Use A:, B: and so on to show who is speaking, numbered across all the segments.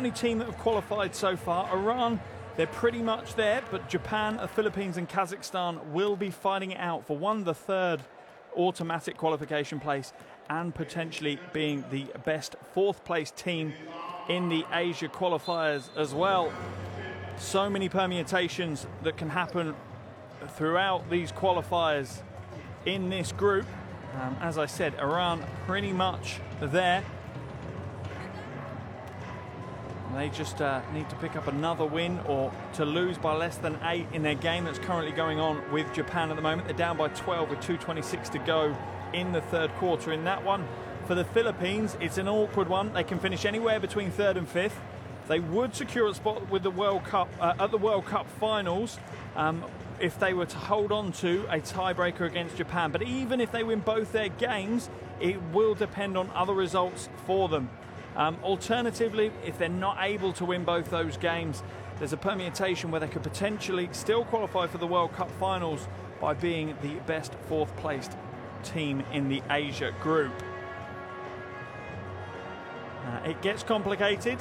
A: only team that have qualified so far. Iran, they're pretty much there, but Japan, the Philippines and Kazakhstan will be fighting it out for the third automatic qualification place and potentially being the best fourth place team in the Asia qualifiers as well. So many permutations that can happen throughout these qualifiers in this group. As I said, Iran pretty much there. They just need to pick up another win or to lose by less than 8 in their game that's currently going on with Japan at the moment. They're down by 12 with 2:26 to go in the third quarter in that one. For the Philippines, it's an awkward one. They can finish anywhere between 3rd and 5th. They would secure a spot with the World Cup at the World Cup finals if they were to hold on to a tiebreaker against Japan. But even if they win both their games, it will depend on other results for them. Alternatively, if they're not able to win both those games, there's a permutation where they could potentially still qualify for the World Cup finals by being the best fourth placed team in the Asia group. It gets complicated,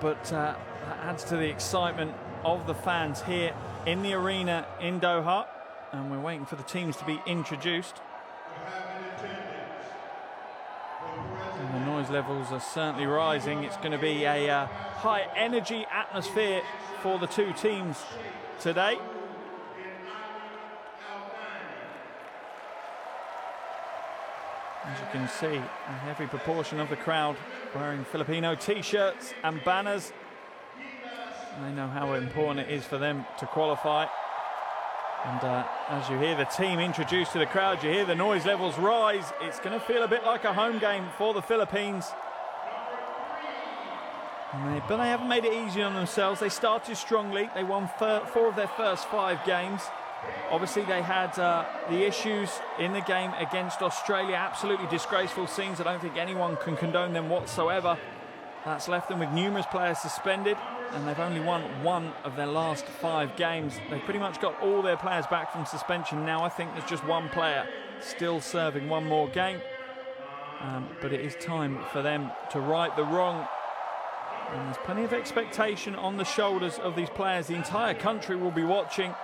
A: but that adds to the excitement of the fans here in the arena in Doha, and we're waiting for the teams to be introduced. And the noise levels are certainly rising. It's going to be a high energy atmosphere for the two teams today. As you can see, a heavy proportion of the crowd wearing Filipino t-shirts and banners. They know how important it is for them to qualify. And as you hear the team introduced to the crowd, you hear the noise levels rise. It's going to feel a bit like a home game for the Philippines. But they haven't made it easy on themselves. They started strongly. They won 4 of their first 5 games. Obviously, they had the issues in the game against Australia. Absolutely disgraceful scenes. I don't think anyone can condone them whatsoever. That's left them with numerous players suspended, and they've only won 1 of their last 5 games. They've pretty much got all their players back from suspension now. I think there's just 1 player still serving 1 more game. But it is time for them to right the wrong. And there's plenty of expectation on the shoulders of these players. The entire country will be watching.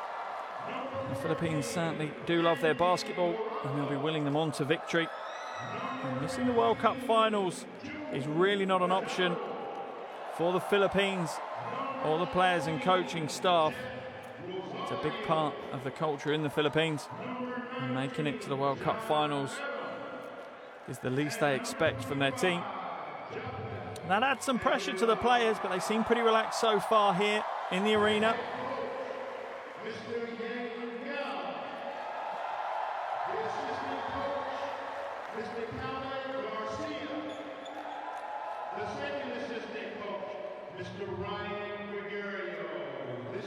A: The Philippines certainly do love their basketball, and they'll be willing them on to victory. And missing the World Cup finals is really not an option for the Philippines or the players and coaching staff. It's a big part of the culture in the Philippines, and making it to the World Cup finals is the least they expect from their team. That adds some pressure to the players, but they seem pretty relaxed so far here in the arena.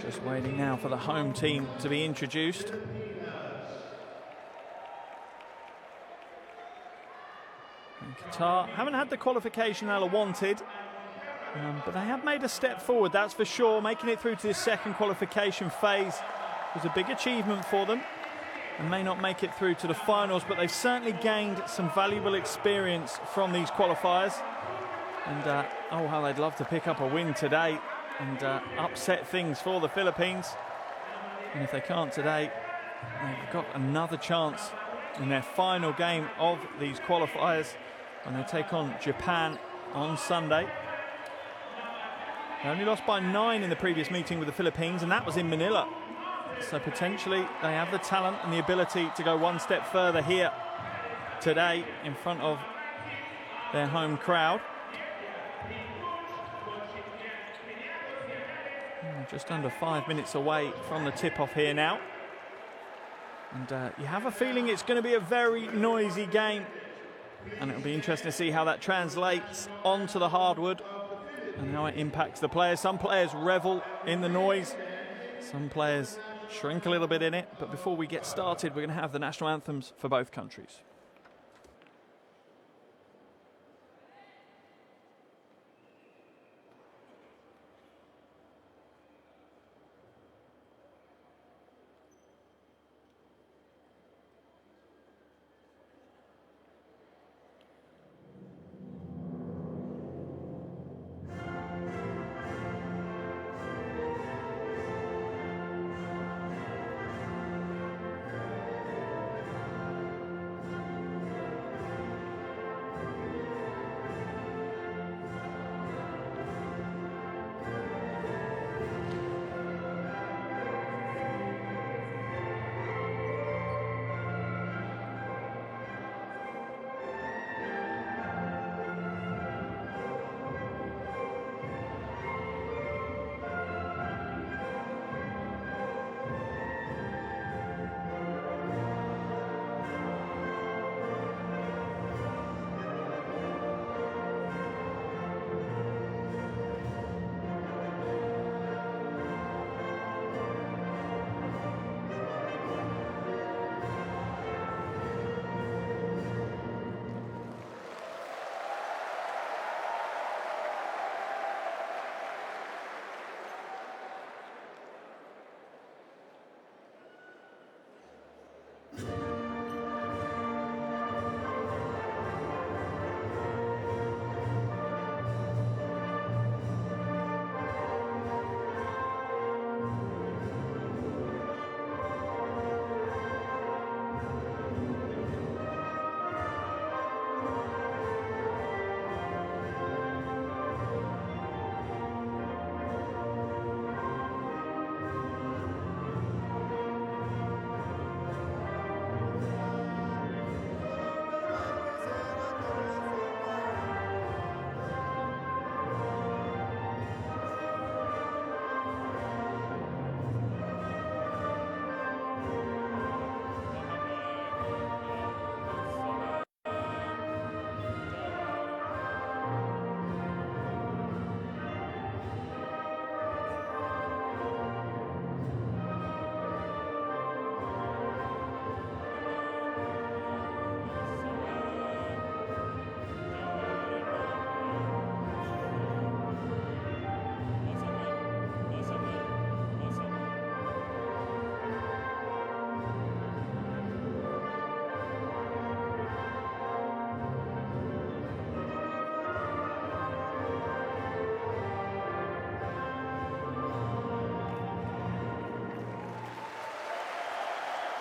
A: Just waiting now for the home team to be introduced. And Qatar haven't had the qualification they wanted, but they have made a step forward, that's for sure. Making it through to the second qualification phase was a big achievement for them, and may not make it through to the finals, but they've certainly gained some valuable experience from these qualifiers. And oh, how they'd love to pick up a win today and upset things for the Philippines. And if they can't today, they've got another chance in their final game of these qualifiers when they take on Japan on Sunday. They only lost by 9 in the previous meeting with the Philippines, and that was in Manila. So potentially they have the talent and the ability to go one step further here today in front of their home crowd. Just under 5 minutes away from the tip-off here now. And you have a feeling it's going to be a very noisy game. And it'll be interesting to see how that translates onto the hardwood and how it impacts the players. Some players revel in the noise. Some players shrink a little bit in it. But before we get started, we're going to have the national anthems for both countries.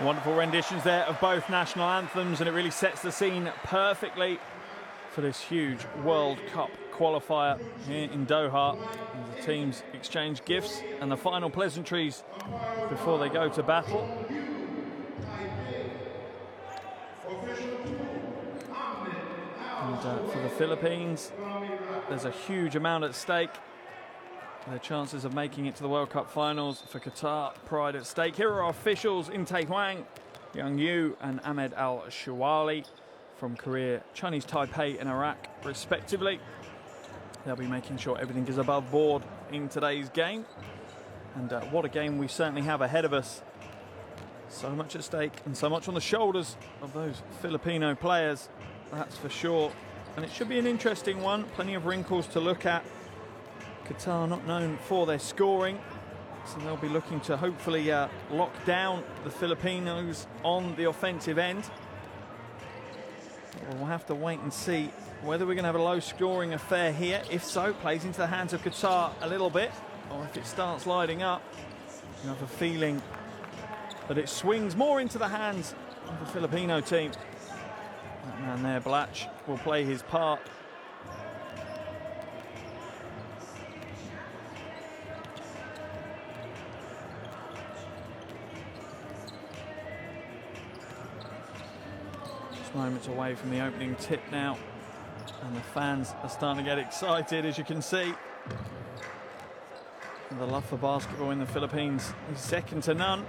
A: Wonderful renditions there of both national anthems, and it really sets the scene perfectly for this huge World Cup qualifier here in Doha. As the teams exchange gifts and the final pleasantries before they go to battle. And for the Philippines, there's a huge amount at stake. Their chances of making it to the World Cup finals. For Qatar, pride at stake. Here are our officials: In Tae Hwang, Young Yu and Ahmed Al-Shawali from Korea, Chinese Taipei and Iraq respectively. They'll be making sure everything is above board in today's game. And what a game we certainly have ahead of us. So much at stake and so much on the shoulders of those Filipino players, that's for sure. And it should be an interesting one. Plenty of wrinkles to look at. Qatar not known for their scoring, so they'll be looking to hopefully lock down the Filipinos on the offensive end. We'll have to wait and see whether we're going to have a low-scoring affair here. If so, plays into the hands of Qatar a little bit, or if it starts lighting up, you have a feeling that it swings more into the hands of the Filipino team. That man there, Blatche, will play his part. Moments away from the opening tip now, and the fans are starting to get excited, as you can see. And the love for basketball in the Philippines is second to none,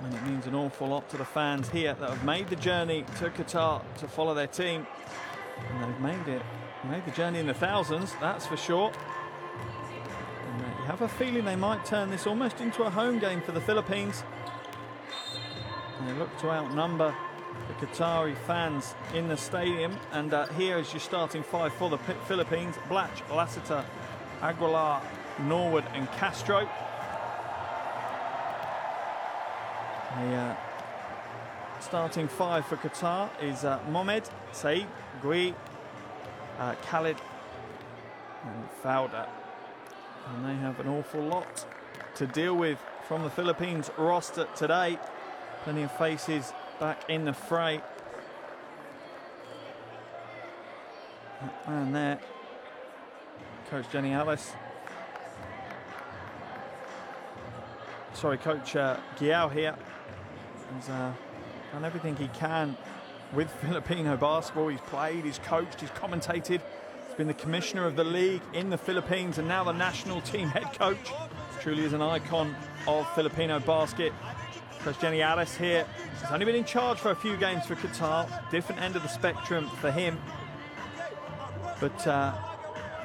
A: and it means an awful lot to the fans here that have made the journey to Qatar to follow their team, and they've made the journey in the thousands, that's for sure. And you have a feeling they might turn this almost into a home game for the Philippines. They look to outnumber the Qatari fans in the stadium. And here is your starting five for the Philippines: Blatche, Lassiter, Aguilar, Norwood and Castro. The starting five for Qatar is Mohamed, Saeed, Gui, Khalid and Fauda. And they have an awful lot to deal with from the Philippines roster today. Plenty of faces back in the fray. That man there, Coach Jenny Alice. Sorry, Coach Giao here. He's done everything he can with Filipino basketball. He's played, he's coached, he's commentated. He's been the commissioner of the league in the Philippines and now the national team head coach. Truly is an icon of Filipino basket. Coach Jenny Alice here. He's only been in charge for a few games for Qatar. Different end of the spectrum for him. But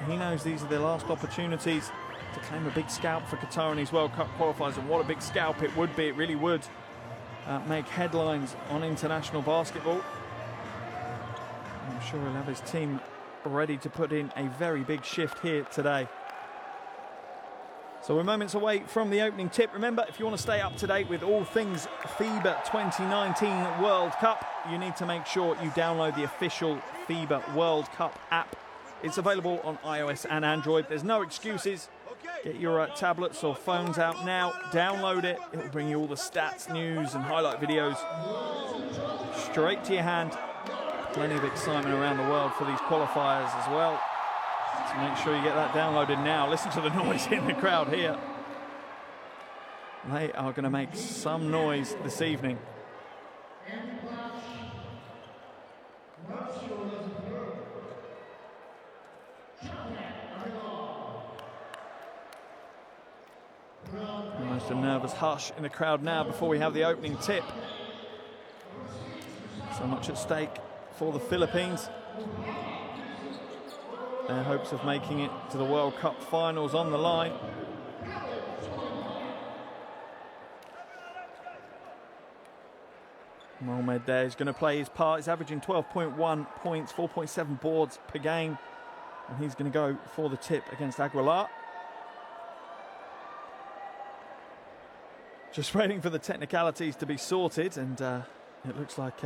A: he knows these are their last opportunities to claim a big scalp for Qatar in these World Cup qualifiers. And what a big scalp it would be. It really would make headlines on international basketball. I'm sure he'll have his team ready to put in a very big shift here today. So we're moments away from the opening tip. Remember, if you want to stay up to date with all things FIBA 2019 World Cup, you need to make sure you download the official FIBA World Cup app. It's available on iOS and Android. There's no excuses. Get your tablets or phones out now, download it. It will bring you all the stats, news and highlight videos straight to your hand. Plenty of excitement around the world for these qualifiers as well. So make sure you get that downloaded now. Listen to the noise in the crowd here. They are going to make some noise this evening. Almost a nervous hush in the crowd now before we have the opening tip. So much at stake for the Philippines. Their hopes of making it to the World Cup finals on the line. Mohamed there is going to play his part. He's averaging 12.1 points, 4.7 boards per game. And he's going to go for the tip against Aguilar. Just waiting for the technicalities to be sorted. And it looks like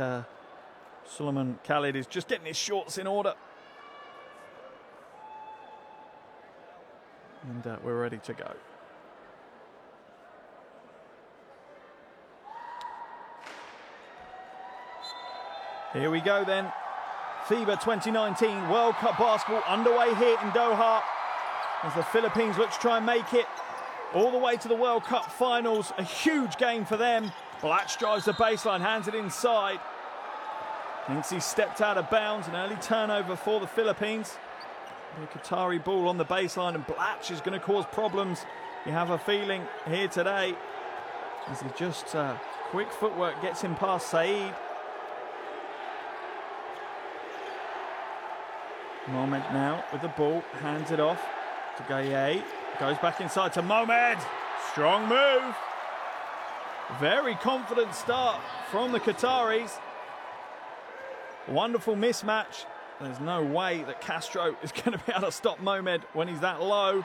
A: Suleiman Khalid is just getting his shorts in order. And we're ready to go. Here we go then. FIBA 2019 World Cup basketball underway here in Doha as the Philippines look to try and make it all the way to the World Cup finals. A huge game for them. Blatche drives the baseline, hands it inside. Thinks he stepped out of bounds. An early turnover for the Philippines. The Qatari ball on the baseline, and Blatche is going to cause problems. You have a feeling here today as he just quick footwork gets him past Saeed. Mohamed now with the ball, hands it off to Gaye. Goes back inside to Mohamed. Strong move. Very confident start from the Qataris. Wonderful mismatch. There's no way that Castro is going to be able to stop Mohamed when he's that low.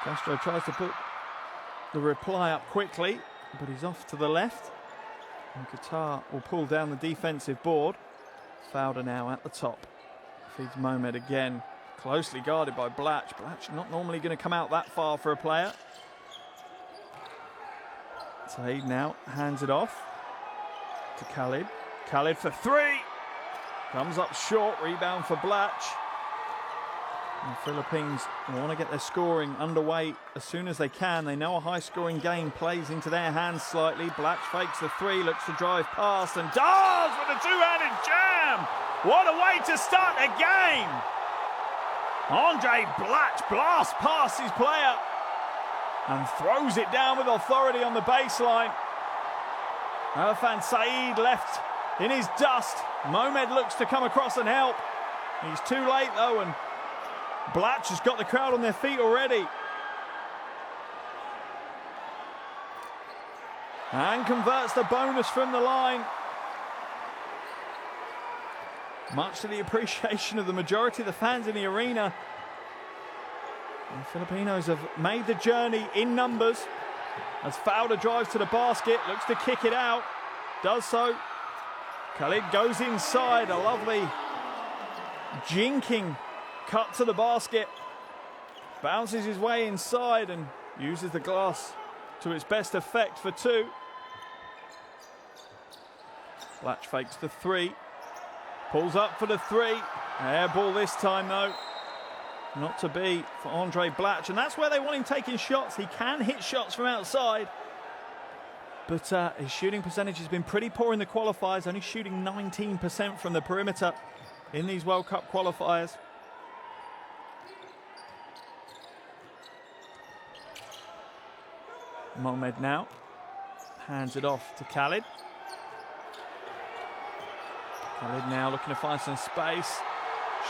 A: Castro tries to put the reply up quickly, but he's off to the left. And Qatar will pull down the defensive board. Fowler now at the top. Feeds Mohamed again. Closely guarded by Blatche. Blatche not normally going to come out that far for a player. Saeed now hands it off to Khalid. Khalid for three. Comes up short. Rebound for Blatche. And the Philippines want to get their scoring underway as soon as they can. They know a high-scoring game plays into their hands slightly. Blatche fakes the three, looks to drive past, and does with a two-handed jam. What a way to start the game. Andre Blatche blasts past his player and throws it down with authority on the baseline. Irfan Saeed left in his dust. Mohamed looks to come across and help. He's too late though, and Blatche has got the crowd on their feet already. And converts the bonus from the line. Much to the appreciation of the majority of the fans in the arena. And the Filipinos have made the journey in numbers. As Fowler drives to the basket, looks to kick it out. Does so. Khalid goes inside. A lovely jinking cut to the basket. Bounces his way inside and uses the glass to its best effect for two. Blatche fakes the three. Pulls up for the three. Air ball this time though. Not to be for Andre Blatche. And that's where they want him taking shots. He can hit shots from outside. But his shooting percentage has been pretty poor in the qualifiers. Only shooting 19% from the perimeter in these World Cup qualifiers. Mohamed now hands it off to Khalid. Khalid now looking to find some space.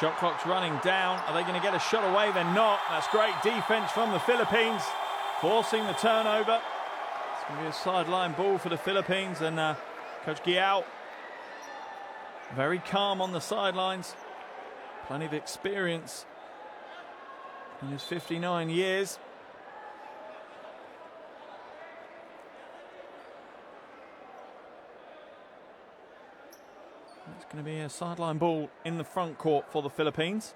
A: Shot clock's running down. Are they going to get a shot away? They're not. That's great defense from the Philippines, forcing the turnover. It's going to be a sideline ball for the Philippines, and Coach Giao very calm on the sidelines. Plenty of experience in his 59 years. It's going to be a sideline ball in the front court for the Philippines.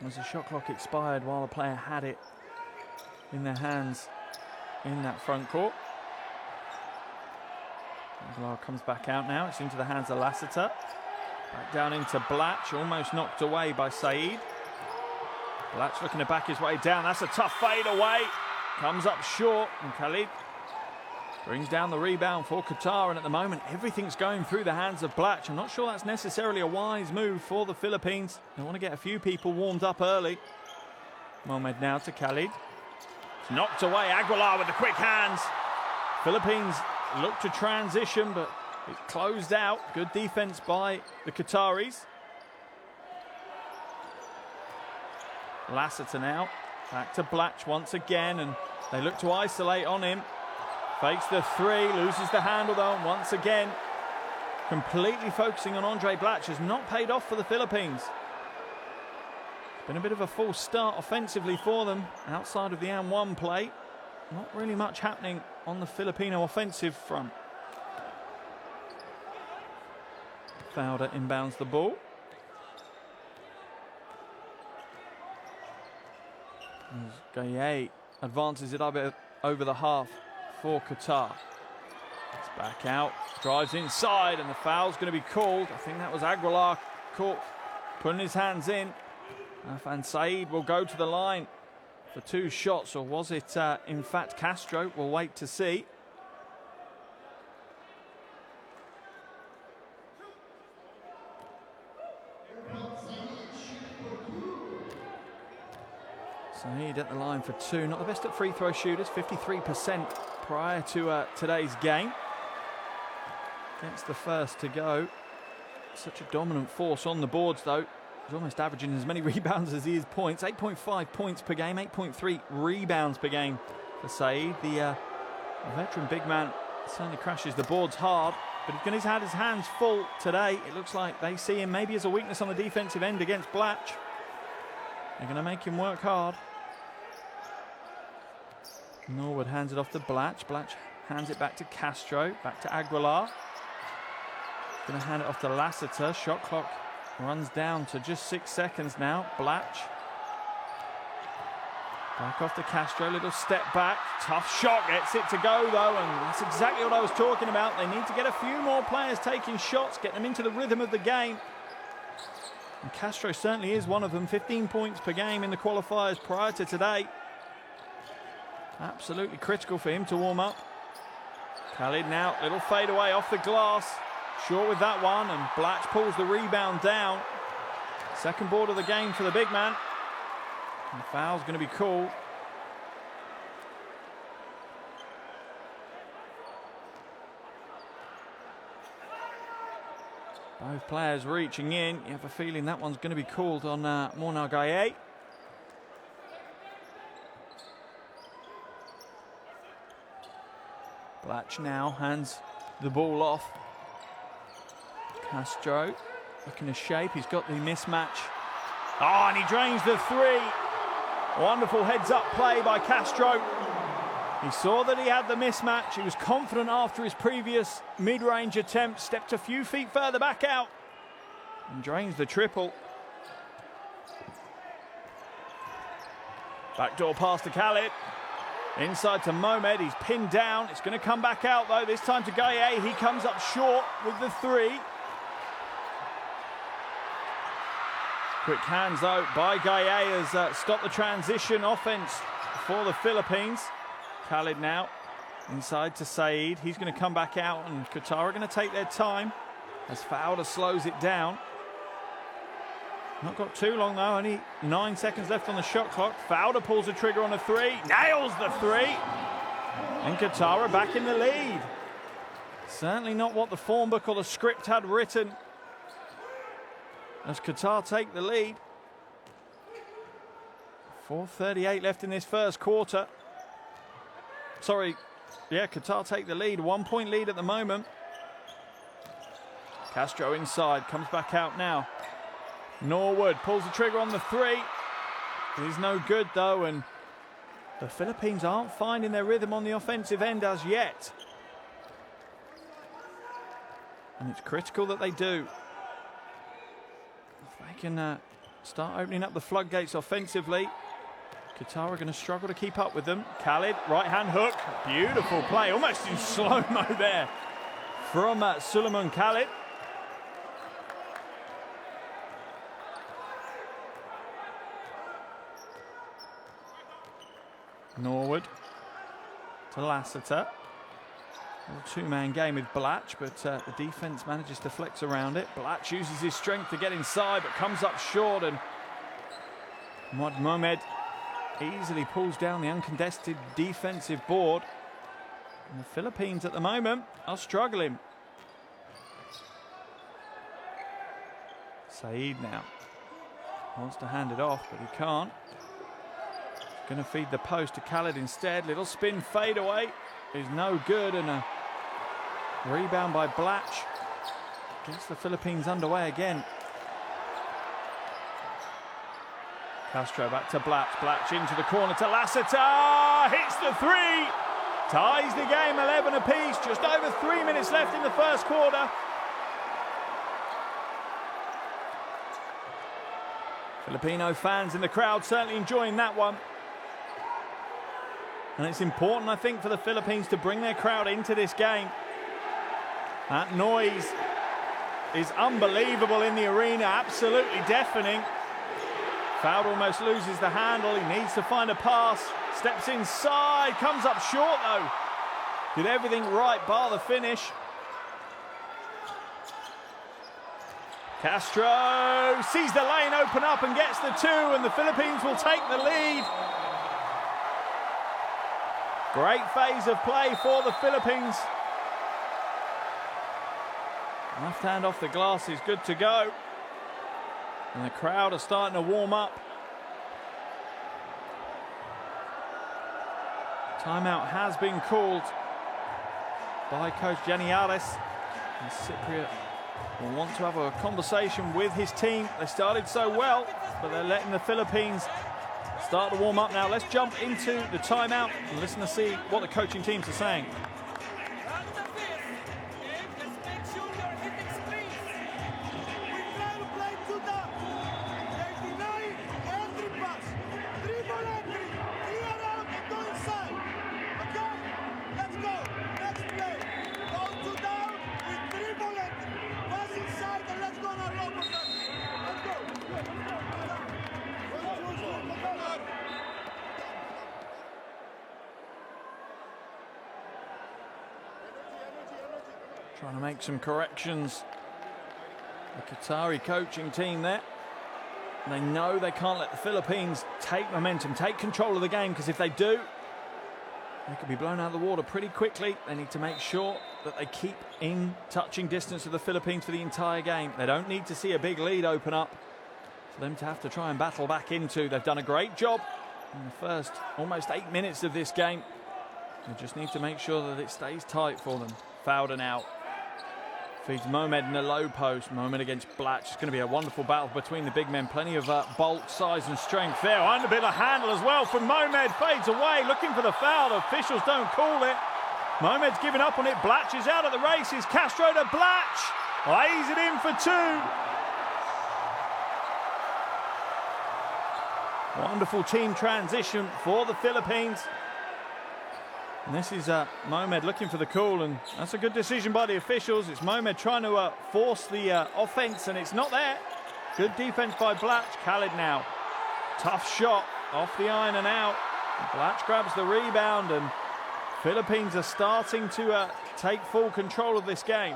A: As the shot clock expired while the player had it in their hands in that front court. Aguilar comes back out now. It's into the hands of Lassiter. Back down into Blatche, almost knocked away by Saeed. Blatche looking to back his way down. That's a tough fade away. Comes up short, and Khalid brings down the rebound for Qatar, and at the moment everything's going through the hands of Blatche. I'm not sure that's necessarily a wise move for the Philippines. They want to get a few people warmed up early. Mohamed now to Khalid. It's knocked away. Aguilar with the quick hands. Philippines look to transition, but it's closed out. Good defense by the Qataris. Lassiter now back to Blatche once again, and they look to isolate on him. Fakes the three, loses the handle though, and once again, completely focusing on Andre Blatche has not paid off for the Philippines. It's been a bit of a false start offensively for them outside of the and-one play. Not really much happening on the Filipino offensive front. Fowler inbounds the ball. Gaye advances it over the half for Qatar. It's Back out, drives inside, and the foul's going to be called. I think that was Aguilar caught, putting his hands in. And Saeed will go to the line for 2 shots, or was it in fact Castro? We'll wait to see. Saeed at the line for 2. Not the best at free throw shooters, 53% prior to today's game. Gets the first to go. Such a dominant force on the boards though. He's almost averaging as many rebounds as he is points. 8.5 points per game, 8.3 rebounds per game for Saeed. The veteran big man certainly crashes the boards hard, but he's had his hands full today. It looks like they see him maybe as a weakness on the defensive end against Blatche. They're going to make him work hard. Norwood hands it off to Blatche. Blatche hands it back to Castro, back to Aguilar. Going to hand it off to Lassiter. Shot clock runs down to just 6 seconds now. Blatche. Back off to Castro, little step back. Tough shot, gets it to go though, and that's exactly what I was talking about. They need to get a few more players taking shots, get them into the rhythm of the game. And Castro certainly is one of them. 15 points per game in the qualifiers prior to today. Absolutely critical for him to warm up. Khalid now, little fade away off the glass. Short with that one, and Blatche pulls the rebound down. Second board of the game for the big man. And the foul's going to be called. Both players reaching in. You have a feeling that one's going to be called on Morna Gaye. Blatche now hands the ball off. Castro looking to shape. He's got the mismatch. Oh, and he drains the 3. Wonderful heads-up play by Castro. He saw that he had the mismatch. He was confident after his previous mid-range attempt. Stepped a few feet further back out and drains the triple. Backdoor pass to Khalid. Inside to Mohamed, he's pinned down. It's going to come back out though, this time to Gaye. He comes up short with the 3. Quick hands though by Gaye has stopped the transition offense for the Philippines. Khalid now inside to Saeed. He's going to come back out, and Qatar are going to take their time as Fowler slows it down. Not got too long though, only 9 seconds left on the shot clock. Fowler pulls the trigger on a 3, nails the 3, and Qatar are back in the lead. Certainly not what the form book or the script had written, as Qatar take the lead. 4:38 left in this first quarter. Sorry, yeah, Qatar take the lead. 1 point lead at the moment. Castro inside, comes back out now. Norwood pulls the trigger on the 3. He's no good though, and the Philippines aren't finding their rhythm on the offensive end as yet. And it's critical that they do. If they can start opening up the floodgates offensively, Qatar are going to struggle to keep up with them. Khalid, right-hand hook. Beautiful play, almost in slow-mo there from Suleiman Khalid. Norwood to Lassiter. A 2-man game with Blatche, but the defense manages to flex around it. Blatche uses his strength to get inside, but comes up short, and Mohamed easily pulls down the uncontested defensive board. And the Philippines at the moment are struggling. Saeed now wants to hand it off, but he can't. Going to feed the post to Khalid instead. Little spin fade away is no good, and a rebound by Blatche gets the Philippines underway again. Castro back to Blatche. Blatche into the corner to Lassiter. Hits the 3. Ties the game 11 apiece. Just over 3 minutes left in the first quarter. Filipino fans in the crowd certainly enjoying that one. And it's important, I think, for the Philippines to bring their crowd into this game. That noise is unbelievable in the arena, absolutely deafening. Fowler almost loses the handle, he needs to find a pass, steps inside, comes up short though. Did everything right bar the finish. Castro sees the lane open up and gets the 2, and the Philippines will take the lead. Great phase of play for the Philippines. Left hand off the glass is good to go. And the crowd are starting to warm up. Timeout has been called by coach Janiaris. And Cypriot will want to have a conversation with his team. They started so well, but they're letting the Philippines start to warm up now. Let's jump into the timeout and listen to see what the coaching teams are saying. Trying to make some corrections. The Qatari coaching team there. They know they can't let the Philippines take momentum, take control of the game, because if they do, they could be blown out of the water pretty quickly. They need to make sure that they keep in touching distance of the Philippines for the entire game. They don't need to see a big lead open up for them to have to try and battle back into. They've done a great job in the first almost 8 minutes of this game. They just need to make sure that it stays tight for them. Fowler now. Feeds Mohamed in the low post. Mohamed against Blatche. It's going to be a wonderful battle between the big men. Plenty of bulk, size and strength there. And a bit of handle as well from Mohamed. Fades away, looking for the foul. The officials don't call it. Mohamed's giving up on it. Blatche is out of the races. Castro to Blatche. Lays it in for 2. Wonderful team transition for the Philippines. And this is Mohamed looking for the call, and that's a good decision by the officials. It's Mohamed trying to force the offense, and it's not there. Good defense by Blatche. Khalid now. Tough shot off the iron and out. Blatche grabs the rebound, and Philippines are starting to take full control of this game.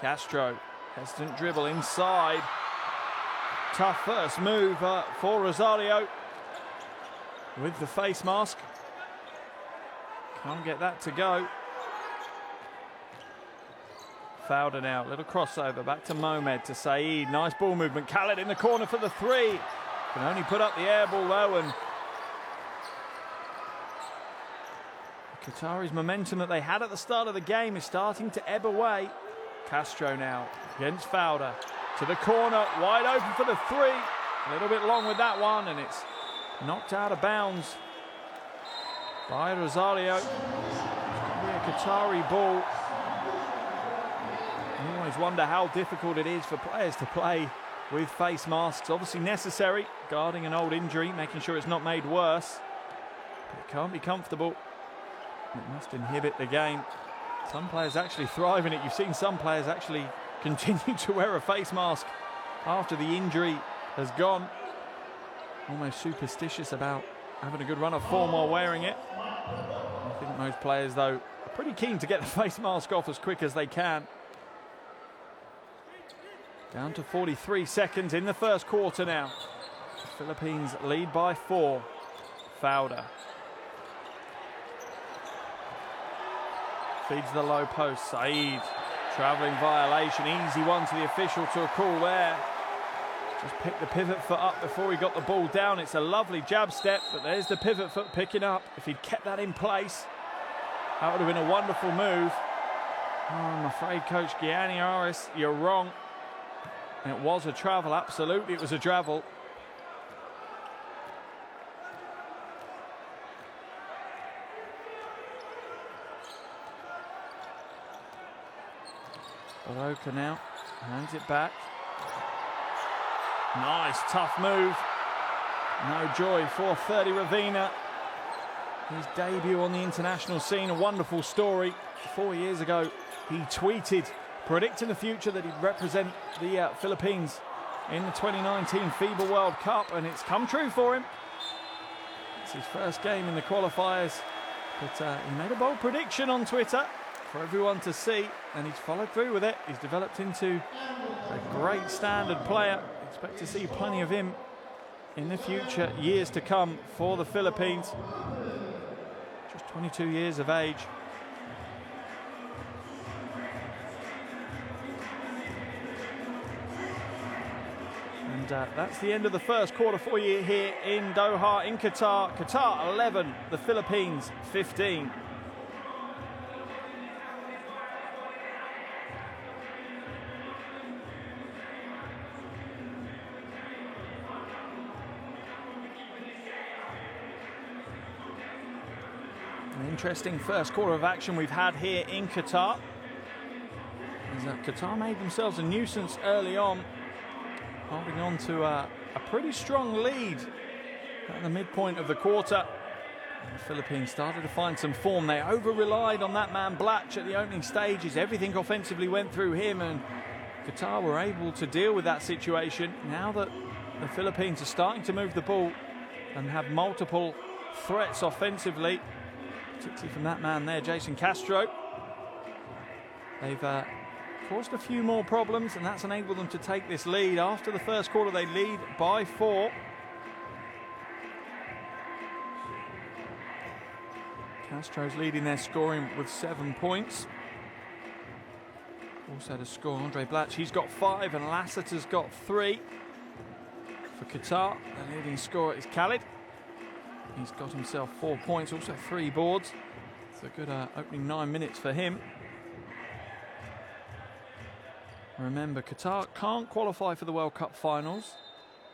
A: Castro, hesitant dribble inside. Tough first move for Rosario. With the face mask. Can't get that to go. Fowler now, little crossover, back to Mohamed, to Saeed. Nice ball movement. Khalid in the corner for the 3. Can only put up the air ball though, and Qatari's momentum that they had at the start of the game is starting to ebb away. Castro now against Fowler. To the corner, wide open for the 3. A little bit long with that one, and it's knocked out of bounds by Rosario. It's going to be a Qatari ball. You always wonder how difficult it is for players to play with face masks. Obviously necessary, guarding an old injury, making sure it's not made worse. But it can't be comfortable. It must inhibit the game. Some players actually thrive in it. You've seen some players actually continue to wear a face mask after the injury has gone. Almost superstitious about having a good run of form while wearing it. I think most players, though, are pretty keen to get the face mask off as quick as they can. Down to 43 seconds in the first quarter now. The Philippines lead by 4. Fowler. Feeds the low post. Saeed. Travelling violation. Easy one to the official to a call there. Just picked the pivot foot up before he got the ball down. It's a lovely jab step, but there's the pivot foot picking up. If he'd kept that in place, that would have been a wonderful move. Oh, I'm afraid, Coach Gianni-Aris, you're wrong. It was a travel, absolutely it was a travel. Baroka now hands it back. Nice, tough move. No joy for 30 Ravina. his debut on the international scene. A wonderful story. 4 years ago, he tweeted predicting the future that he'd represent the Philippines in the 2019 FIBA World Cup, and it's come true for him. It's his first game in the qualifiers, but he made a bold prediction on Twitter for everyone to see, and he's followed through with it. He's developed into a great standard player. Expect to see plenty of him in the future, years to come for the Philippines. Just 22 years of age. And that's the end of the first quarter for you here in Doha, in Qatar. Qatar 11, the Philippines 15. An interesting first quarter of action we've had here in Qatar. As Qatar made themselves a nuisance early on, holding on to a pretty strong lead at the midpoint of the quarter. The Philippines started to find some form. They over-relied on that man Blatche at the opening stages. Everything offensively went through him, and Qatar were able to deal with that situation. Now that the Philippines are starting to move the ball and have multiple threats offensively, particularly from that man there, Jason Castro, they've caused a few more problems, and that's enabled them to take this lead. After the first quarter, they lead by 4. Castro's leading their scoring with 7 points. Also to score, Andre Blatche, he's got 5, and Lassiter's got 3. For Qatar, the leading scorer is Khalid. He's got himself 4 points, also 3 boards. It's a good opening 9 minutes for him. Remember, Qatar can't qualify for the World Cup finals,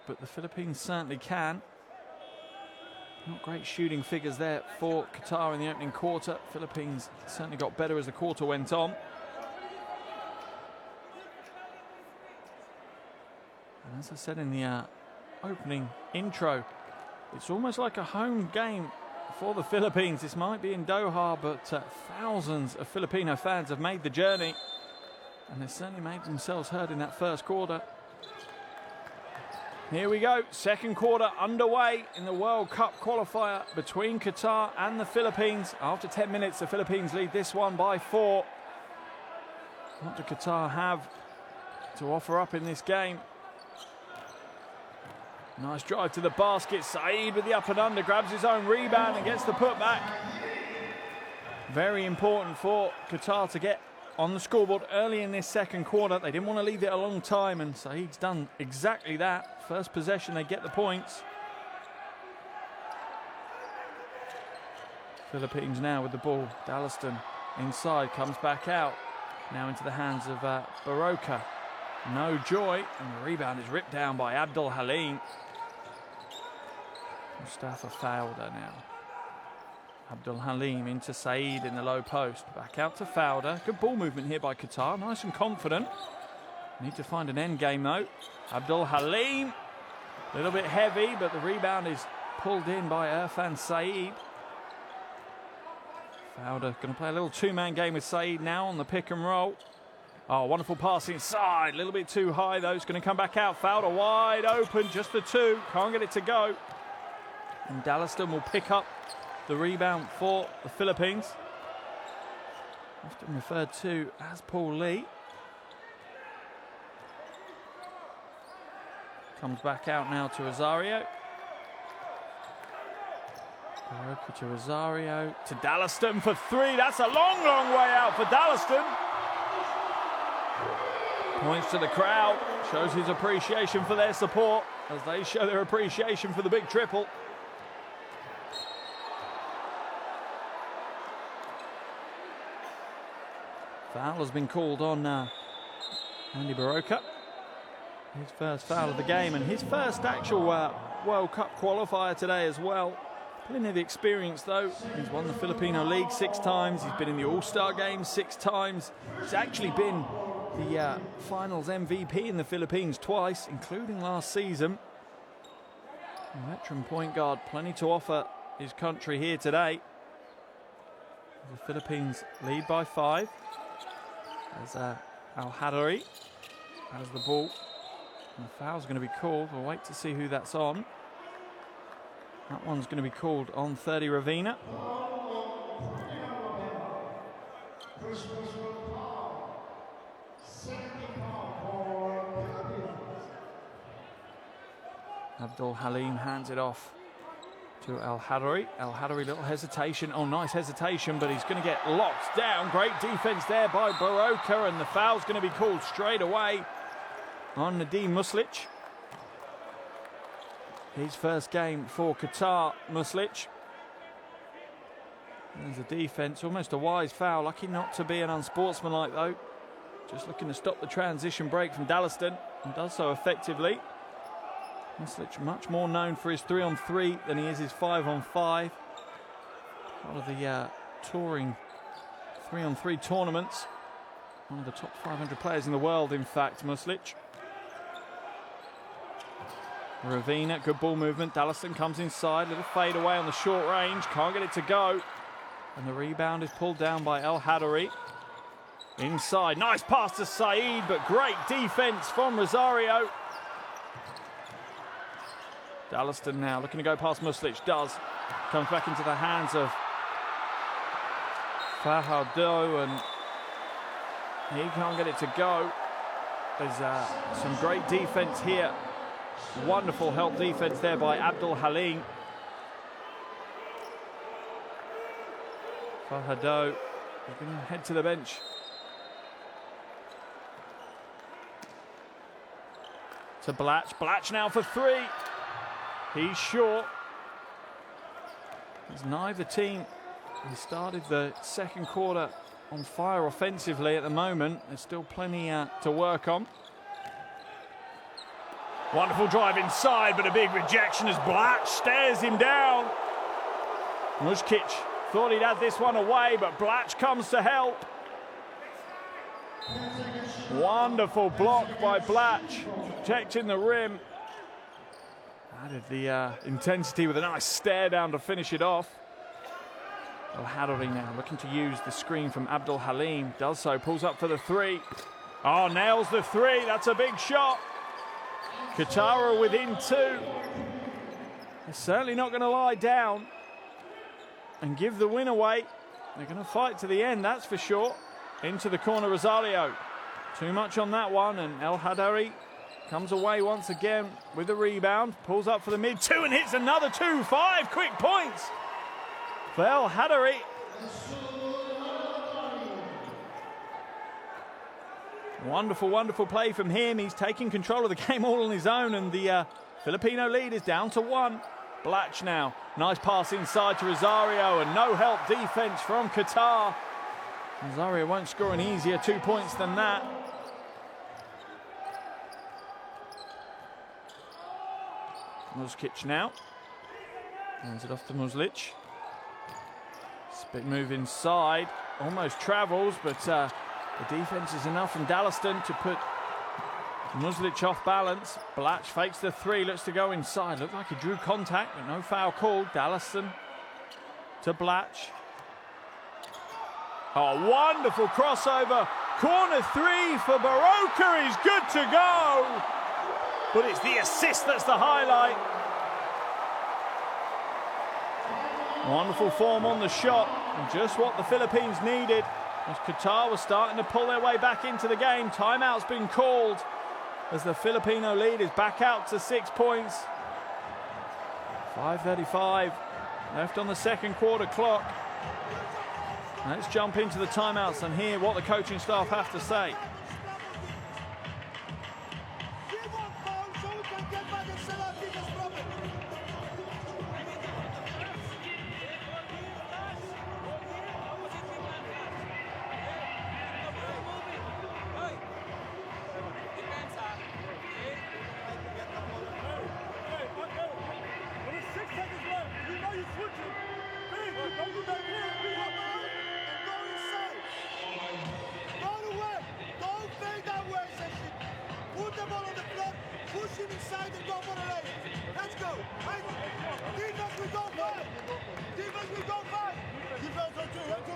A: but the Philippines certainly can. Not great shooting figures there for Qatar in the opening quarter. Philippines certainly got better as the quarter went on. And as I said in the opening intro, it's almost like a home game for the Philippines. This might be in Doha, but thousands of Filipino fans have made the journey, and they certainly made themselves heard in that first quarter. Here we go, second quarter underway in the World Cup qualifier between Qatar and the Philippines. After 10 minutes, the Philippines lead this one by 4. What do Qatar have to offer up in this game? Nice drive to the basket. Saeed with the up and under, grabs his own rebound and gets the putback. Very important for Qatar to get on the scoreboard early in this second quarter. They didn't want to leave it a long time, and Saeed's done exactly that. First possession, they get the points. Philippines now with the ball. Dallaston inside, comes back out. Now into the hands of Baroka. No joy, and the rebound is ripped down by Abdul Halim. Mustafa Fowler now. Abdul Halim into Saeed in the low post. Back out to Fowler. Good ball movement here by Qatar. Nice and confident. Need to find an end game though. Abdul Halim. A little bit heavy, but the rebound is pulled in by Irfan Saeed. Fowler going to play a little two-man game with Saeed now on the pick and roll. Oh, wonderful pass inside. A little bit too high though. It's going to come back out. Fowler wide open just for 2. Can't get it to go. And Dallaston will pick up the rebound for the Philippines. Often referred to as Paul Lee. Comes back out now to Rosario. Baroka to Rosario. To Dallaston for 3. That's a long, long way out for Dallaston. Points to the crowd. Shows his appreciation for their support as they show their appreciation for the big triple. Foul has been called on Andy Baroka. His first foul of the game and his first actual World Cup qualifier today as well. Plenty of experience though. He's won the Filipino League 6 times. He's been in the All-Star Game 6 times. He's actually been the finals MVP in the Philippines twice, including last season. A veteran point guard, plenty to offer his country here today. The Philippines lead by 5. As Al-Hadari has the ball. And the foul's going to be called. We'll wait to see who that's on. That one's going to be called on 30 Ravina. Abdul Halim hands it off to Al-Hadari. Al-Hadari, little hesitation. Oh, nice hesitation, but he's going to get locked down. Great defense there by Baroka, and the foul's going to be called straight away on Nadim Muslic. His first game for Qatar, Muslic. There's a defense, almost a wise foul. Lucky not to be an unsportsmanlike, though. Just looking to stop the transition break from Dallaston, and does so effectively. Muslic much more known for his 3-on-3 than he is his 5-on-5. Part of the touring 3-on-3 tournaments. One of the top 500 players in the world, in fact, Muslic. Ravina, good ball movement. Dallaston comes inside, little fade away on the short range. Can't get it to go. And the rebound is pulled down by El-Hadari. Inside, nice pass to Saeed, but great defense from Rosario. Dallaston now looking to go past Muslic, does. Comes back into the hands of Fajardo, and he can't get it to go. There's some great defense here. Wonderful help defense there by Abdul Halim. Fajardo is going to head to the bench. To Blatche. Blatche now for 3. He's short. As neither team has started the second quarter on fire offensively at the moment. There's still plenty to work on. Wonderful drive inside, but a big rejection as Blatche stares him down. Muskic thought he'd had this one away, but Blatche comes to help. Wonderful block by Blatche, protecting the rim. Added the intensity with a nice stare down to finish it off. Al-Hadari now looking to use the screen from Abdul Halim. Does so, pulls up for the 3. Oh, nails the 3. That's a big shot. Qatar are within 2. They're certainly not going to lie down and give the win away. They're going to fight to the end, that's for sure. Into the corner, Rosario. Too much on that one, and El-Hadari comes away once again with the rebound. Pulls up for the mid-2 and hits another 2. 5 quick points for El-Hadari. Wonderful, wonderful play from him. He's taking control of the game all on his own, and the Filipino lead is down to 1. Blatche now. Nice pass inside to Rosario, and no help defense from Qatar. Rosario won't score an easier 2 points than that. Muskic now. Hands it off to Muslic. Spit move inside. Almost travels, but the defense is enough from Dallaston to put Muslic off balance. Blatche fakes the 3, looks to go inside. Looked like he drew contact, but no foul called. Dallaston to Blatche. Oh, wonderful crossover. Corner 3 for Baroka is good to go. But it's the assist that's the highlight. Wonderful form on the shot, and just what the Philippines needed. As Qatar was starting to pull their way back into the game. Timeout's been called as the Filipino lead is back out to 6 points. 5:35 left on the second quarter clock. Let's jump into the timeouts and hear what the coaching staff have to say.
B: Push him inside and go for the lane. Let's go. Defense, we go 5. Defense, we go 5. Defense, 1, 2, 1, 2,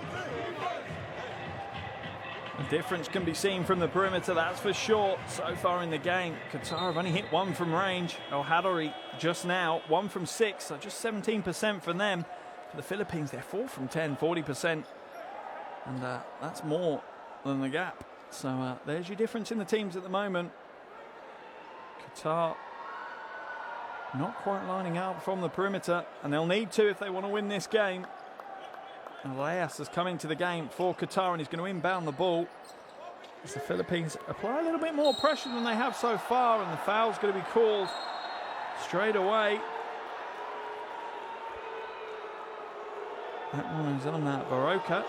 B: 3.
A: The difference can be seen from the perimeter, that's for sure. So far in the game, Qatar have only hit 1 from range. El Hadari just now, 1 from 6, so just 17% from them. For the Philippines, they're 4 from 10, 40%. And that's more than the gap. So there's your difference in the teams at the moment. Qatar not quite lining up from the perimeter, and they'll need to if they want to win this game. Elias has come into the game for Qatar, and he's going to inbound the ball as the Philippines apply a little bit more pressure than they have so far, and the foul's going to be called straight away. That one is on that Baroka.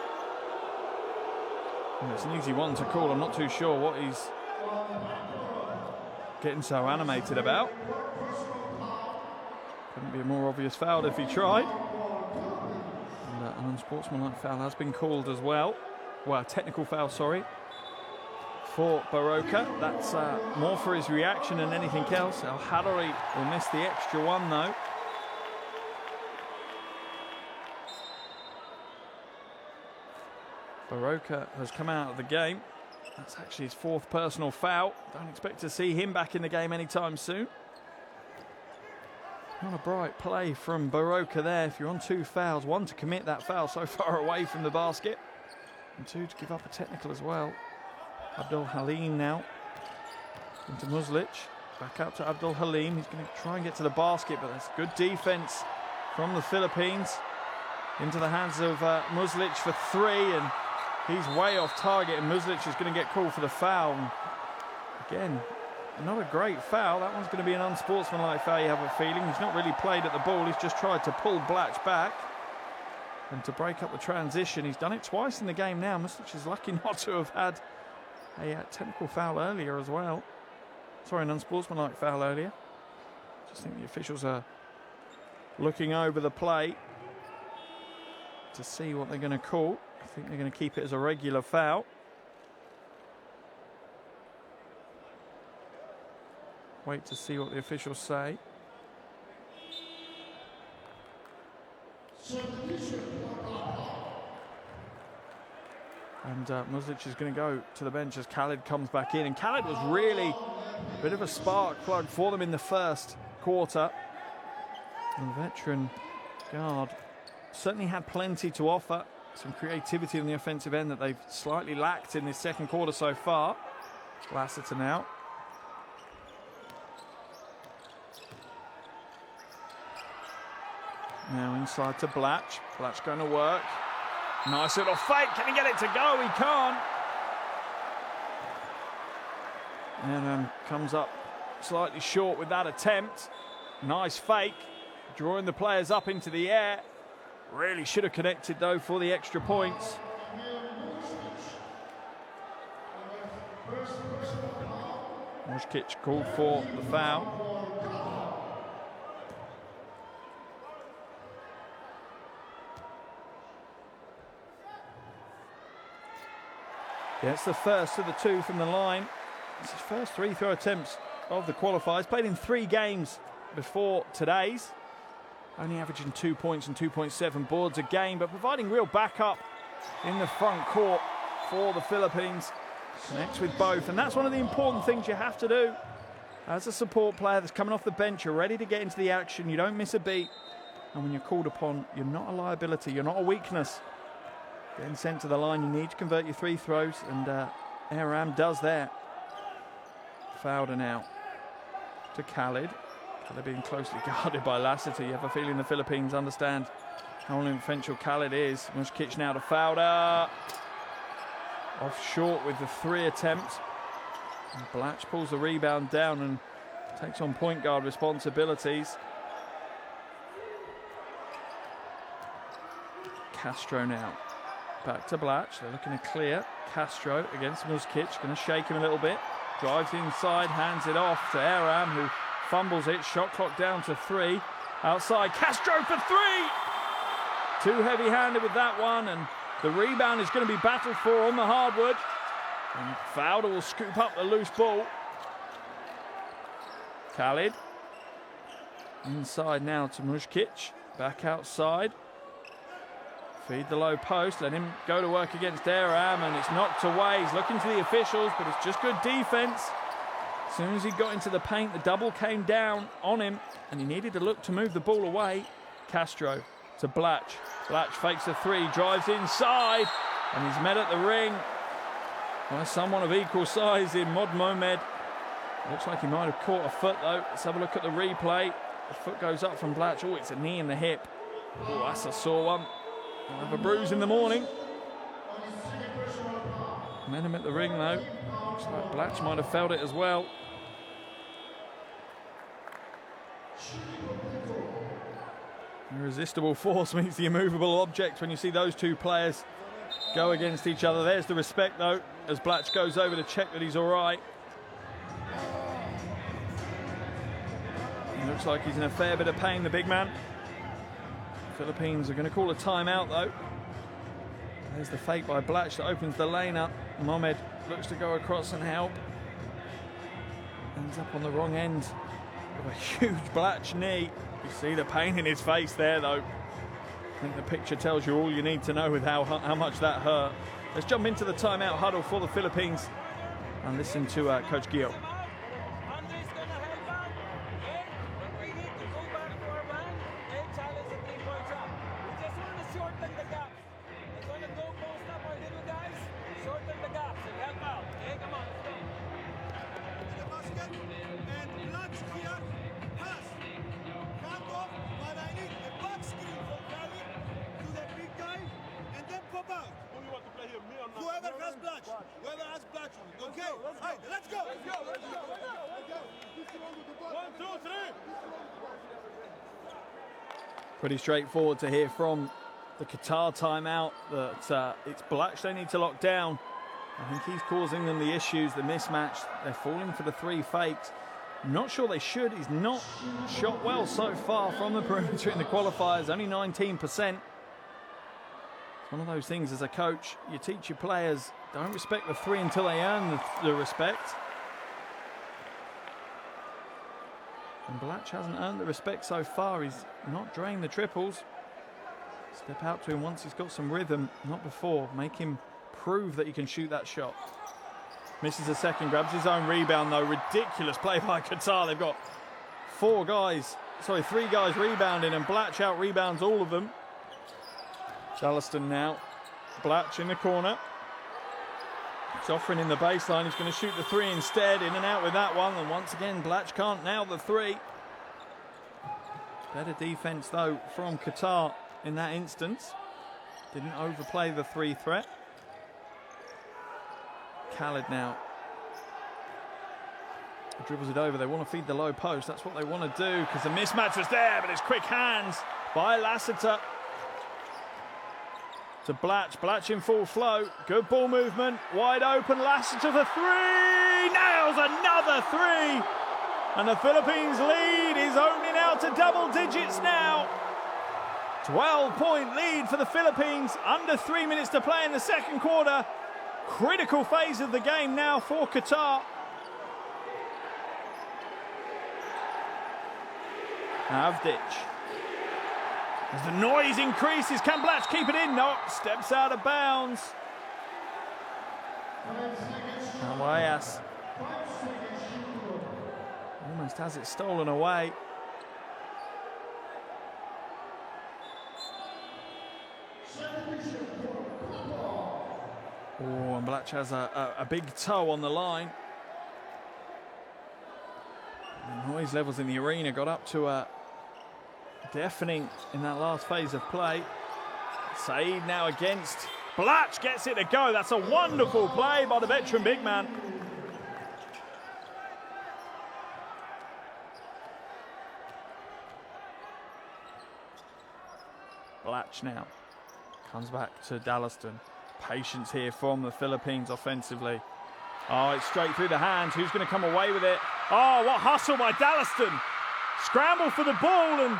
A: It's an easy one to call. I'm not too sure what he's getting so animated about. Couldn't be a more obvious foul if he tried. An unsportsmanlike foul has been called as well. Well, a technical foul, sorry, for Baroka. That's more for his reaction than anything else. El Hadari will miss the extra one, though. Baroka has come out of the game. That's actually his 4th personal foul. Don't expect to see him back in the game anytime soon. Not a bright play from Baroka there. If you're on 2 fouls, 1 to commit that foul so far away from the basket, and 2 to give up a technical as well. Abdul Halim now into Muslic. Back out to Abdul Halim. He's going to try and get to the basket, but that's good defense from the Philippines. Into the hands of Muslic for 3, and he's way off target, and Muslic is going to get called for the foul. And again, not a great foul. That one's going to be an unsportsmanlike foul, you have a feeling. He's not really played at the ball. He's just tried to pull Blatche back and to break up the transition. He's done it twice in the game now. Muslic is lucky not to have had a technical foul earlier as well. Sorry, an unsportsmanlike foul earlier. Just think the officials are looking over the play to see what they're going to call. I think they're going to keep it as a regular foul. Wait to see what the officials say. And Muslic is going to go to the bench as Khalid comes back in. And Khalid was really a bit of a spark plug for them in the first quarter. And the veteran guard certainly had plenty to offer. Some creativity on the offensive end that they've slightly lacked in this second quarter so far. Lassiter now. Now inside to Blatche. Blatche going to work. Nice little fake. Can he get it to go? He can't. And comes up slightly short with that attempt. Nice fake. Drawing the players up into the air. Really should have connected, though, for the extra points. Muskic called for the foul. Gets the first of the 2 from the line. It's his first 3-throw attempts of the qualifiers. Played in 3 games before today's. Only averaging 2 points and 2.7 boards a game, but providing real backup in the front court for the Philippines. Connects with both, and that's one of the important things you have to do. As a support player that's coming off the bench, you're ready to get into the action. You don't miss a beat. And when you're called upon, you're not a liability. You're not a weakness. Getting sent to the line, you need to convert your 3 throws, and Aram does that. Fowler now to Khalid. Khalid being closely guarded by Lassiter. You have a feeling the Philippines understand how influential Khalid is. Muskic now to Fowler. Off short with the 3 attempts. And Blatche pulls the rebound down and takes on point guard responsibilities. Castro now. Back to Blatche. They're looking to clear. Castro against Muskic. Going to shake him a little bit. Drives inside, hands it off to Aram, who fumbles it. Shot clock down to 3. Outside, Castro for 3! Too heavy-handed with that one, and the rebound is going to be battled for on the hardwood. And Fowler will scoop up the loose ball. Khalid. Inside now to Mushkic. Back outside. Feed the low post. Let him go to work against Aram, and it's knocked away. He's looking to the officials, but it's just good defense. As soon as he got into the paint, the double came down on him, and he needed to look to move the ball away. Castro to Blatche. Blatche fakes a three, drives inside, and he's met at the ring by someone of equal size in Mod Mohamed. Looks like he might have caught a foot though. Let's have a look at the replay. The foot goes up from Blatche. Oh, it's a knee in the hip. Oh, that's a sore one. He'll have a bruise in the morning. Met him at the ring though. Looks like Blatche might have felt it as well. Irresistible force meets the immovable object when you see those two players go against each other. There's the respect though, as Blatche goes over to check that he's all right. He looks like he's in a fair bit of pain, the big man. Philippines are going to call a timeout though. There's the fake by Blatche that opens the lane up. Mohamed looks to go across and help. Ends up on the wrong end of a huge Blatche knee. You see the pain in his face there though. I think the picture tells you all you need to know with how much that hurt. Let's jump into the timeout huddle for the Philippines and listen to Coach Gio. Pretty straightforward to hear from the Qatar timeout that it's Blatche they need to lock down. I think he's causing them the issues, the mismatch. They're falling for the three fakes. I'm not sure they should. He's not shot well so far from the perimeter in the qualifiers, only 19%. It's one of those things as a coach, you teach your players, don't respect the three until they earn the respect. And Blatche hasn't earned the respect so far. He's not drained the triples. Step out to him once he's got some rhythm, not before. Make him prove that he can shoot that shot. Misses a second, grabs his own rebound though. Ridiculous play by Qatar. They've got three guys rebounding, and Blatche out rebounds all of them. Charleston now. Blatche in the corner. He's offering in the baseline. He's going to shoot the three instead. In and out with that one. And once again, Blatche can't nail the three. Better defense, though, from Qatar in that instance. Didn't overplay the three threat. Khalid now. Dribbles it over. They want to feed the low post. That's what they want to do because the mismatch was there, but it's quick hands by Lassiter. To Blatche. Blatche in full flow. Good ball movement. Wide open. Lassiter for three. Nails another three. And the Philippines lead is opening out to double digits now. 12-point lead for the Philippines. Under 3 minutes to play in the second quarter. Critical phase of the game now for Qatar. Avdic. As the noise increases, can Blatche keep it in? No, steps out of bounds. Alayas almost has it stolen away. Oh, and Blatche has a big toe on the line. The noise levels in the arena got up to a deafening in that last phase of play. Saeed now against Blatche, gets it to go. That's a wonderful play by the veteran big man. Blatche now comes back to Dallaston. Patience here from the Philippines offensively. Oh, it's straight through the hands. Who's going to come away with it? Oh, what hustle by Dallaston. Scramble for the ball, and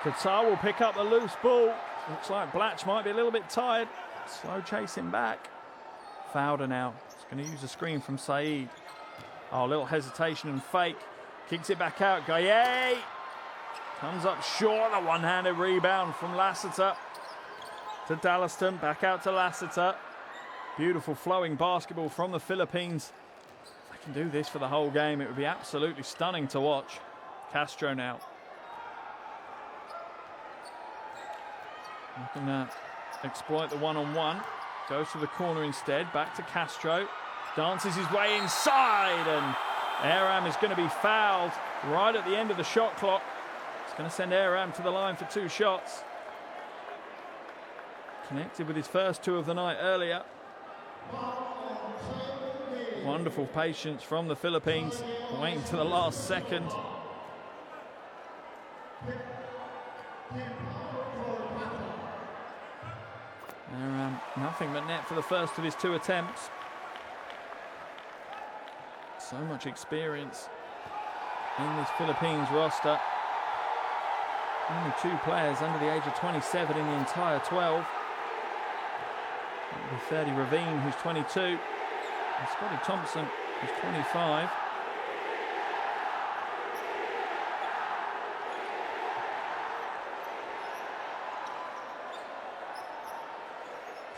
A: Qatar will pick up the loose ball. Looks like Blatche might be a little bit tired. Slow chasing back. Fowler now. He's going to use a screen from Saeed. Oh, a little hesitation and fake. Kicks it back out. Gaye comes up short. A one-handed rebound from Lassiter to Dallaston. Back out to Lassiter. Beautiful flowing basketball from the Philippines. If they can do this for the whole game, it would be absolutely stunning to watch. Castro now. Looking to exploit the one-on-one. Goes to the corner instead. Back to Castro. Dances his way inside, and Aram is going to be fouled right at the end of the shot clock. It's going to send Aram to the line for 2 shots. Connected with his first 2 of the night earlier. Wonderful patience from the Philippines, waiting to the last second. Aram, nothing but net for the first of his 2 attempts. So much experience in this Philippines roster. Only 2 players under the age of 27 in the entire 12. That'll be 30 Ravine, who's 22, and Scotty Thompson, who's 25.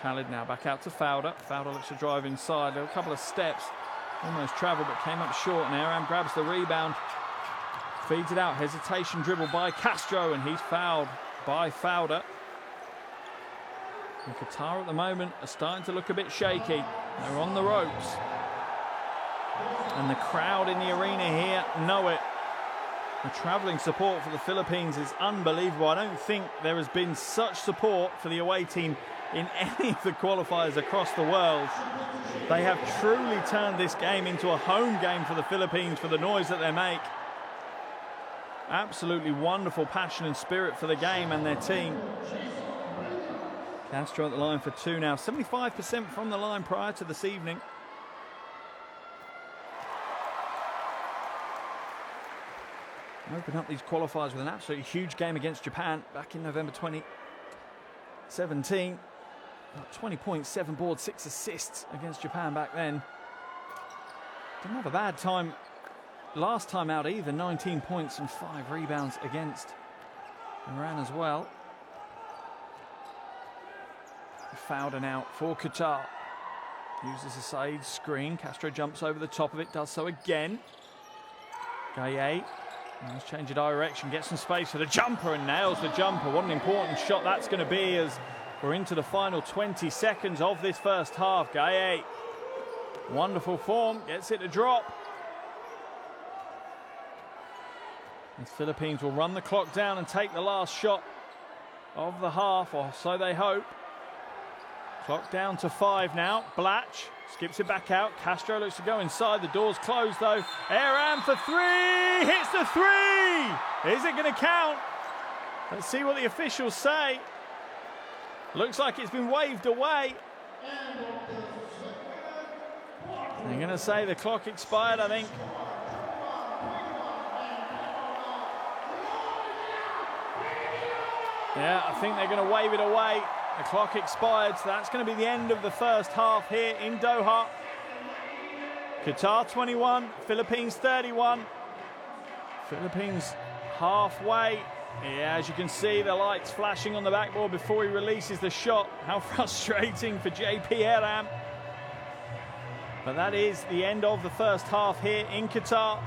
A: Khalid now back out to Fowler. Fowler looks to drive inside. There were a couple of steps. Almost travelled, but came up short, and Aram grabs the rebound. Feeds it out. Hesitation dribble by Castro, and he's fouled by Fowler. And Qatar at the moment are starting to look a bit shaky. They're on the ropes. And the crowd in the arena here know it. The travelling support for the Philippines is unbelievable. I don't think there has been such support for the away team in any of the qualifiers across the world. They have truly turned this game into a home game for the Philippines for the noise that they make. Absolutely wonderful passion and spirit for the game and their team. Castro at the line for 2 now. 75% from the line prior to this evening. Open up these qualifiers with an absolutely huge game against Japan back in November 2017. 20 points, 7 boards, 6 assists against Japan back then. Didn't have a bad time last time out either. 19 points and 5 rebounds against Iran as well. Fowler now for Qatar. Uses a side screen. Castro jumps over the top of it, does so again. Gaye. Let's change the direction, get some space for the jumper and nails the jumper. What an important shot that's going to be as we're into the final 20 seconds of this first half. Gaye, wonderful form, gets it to drop. The Philippines will run the clock down and take the last shot of the half, or so they hope. Clock down to 5 now. Blatche skips it back out. Castro looks to go inside. The door's closed though. Aram for 3. Hits the 3. Is it going to count? Let's see what the officials say. Looks like it's been waved away. They're going to say the clock expired, I think. Yeah, I think they're going to wave it away. The clock expired, so that's going to be the end of the first half here in Doha. Qatar 21, Philippines 31. Philippines halfway. Yeah, as you can see, the lights flashing on the backboard before he releases the shot. How frustrating for JP Aram. But that is the end of the first half here in Qatar.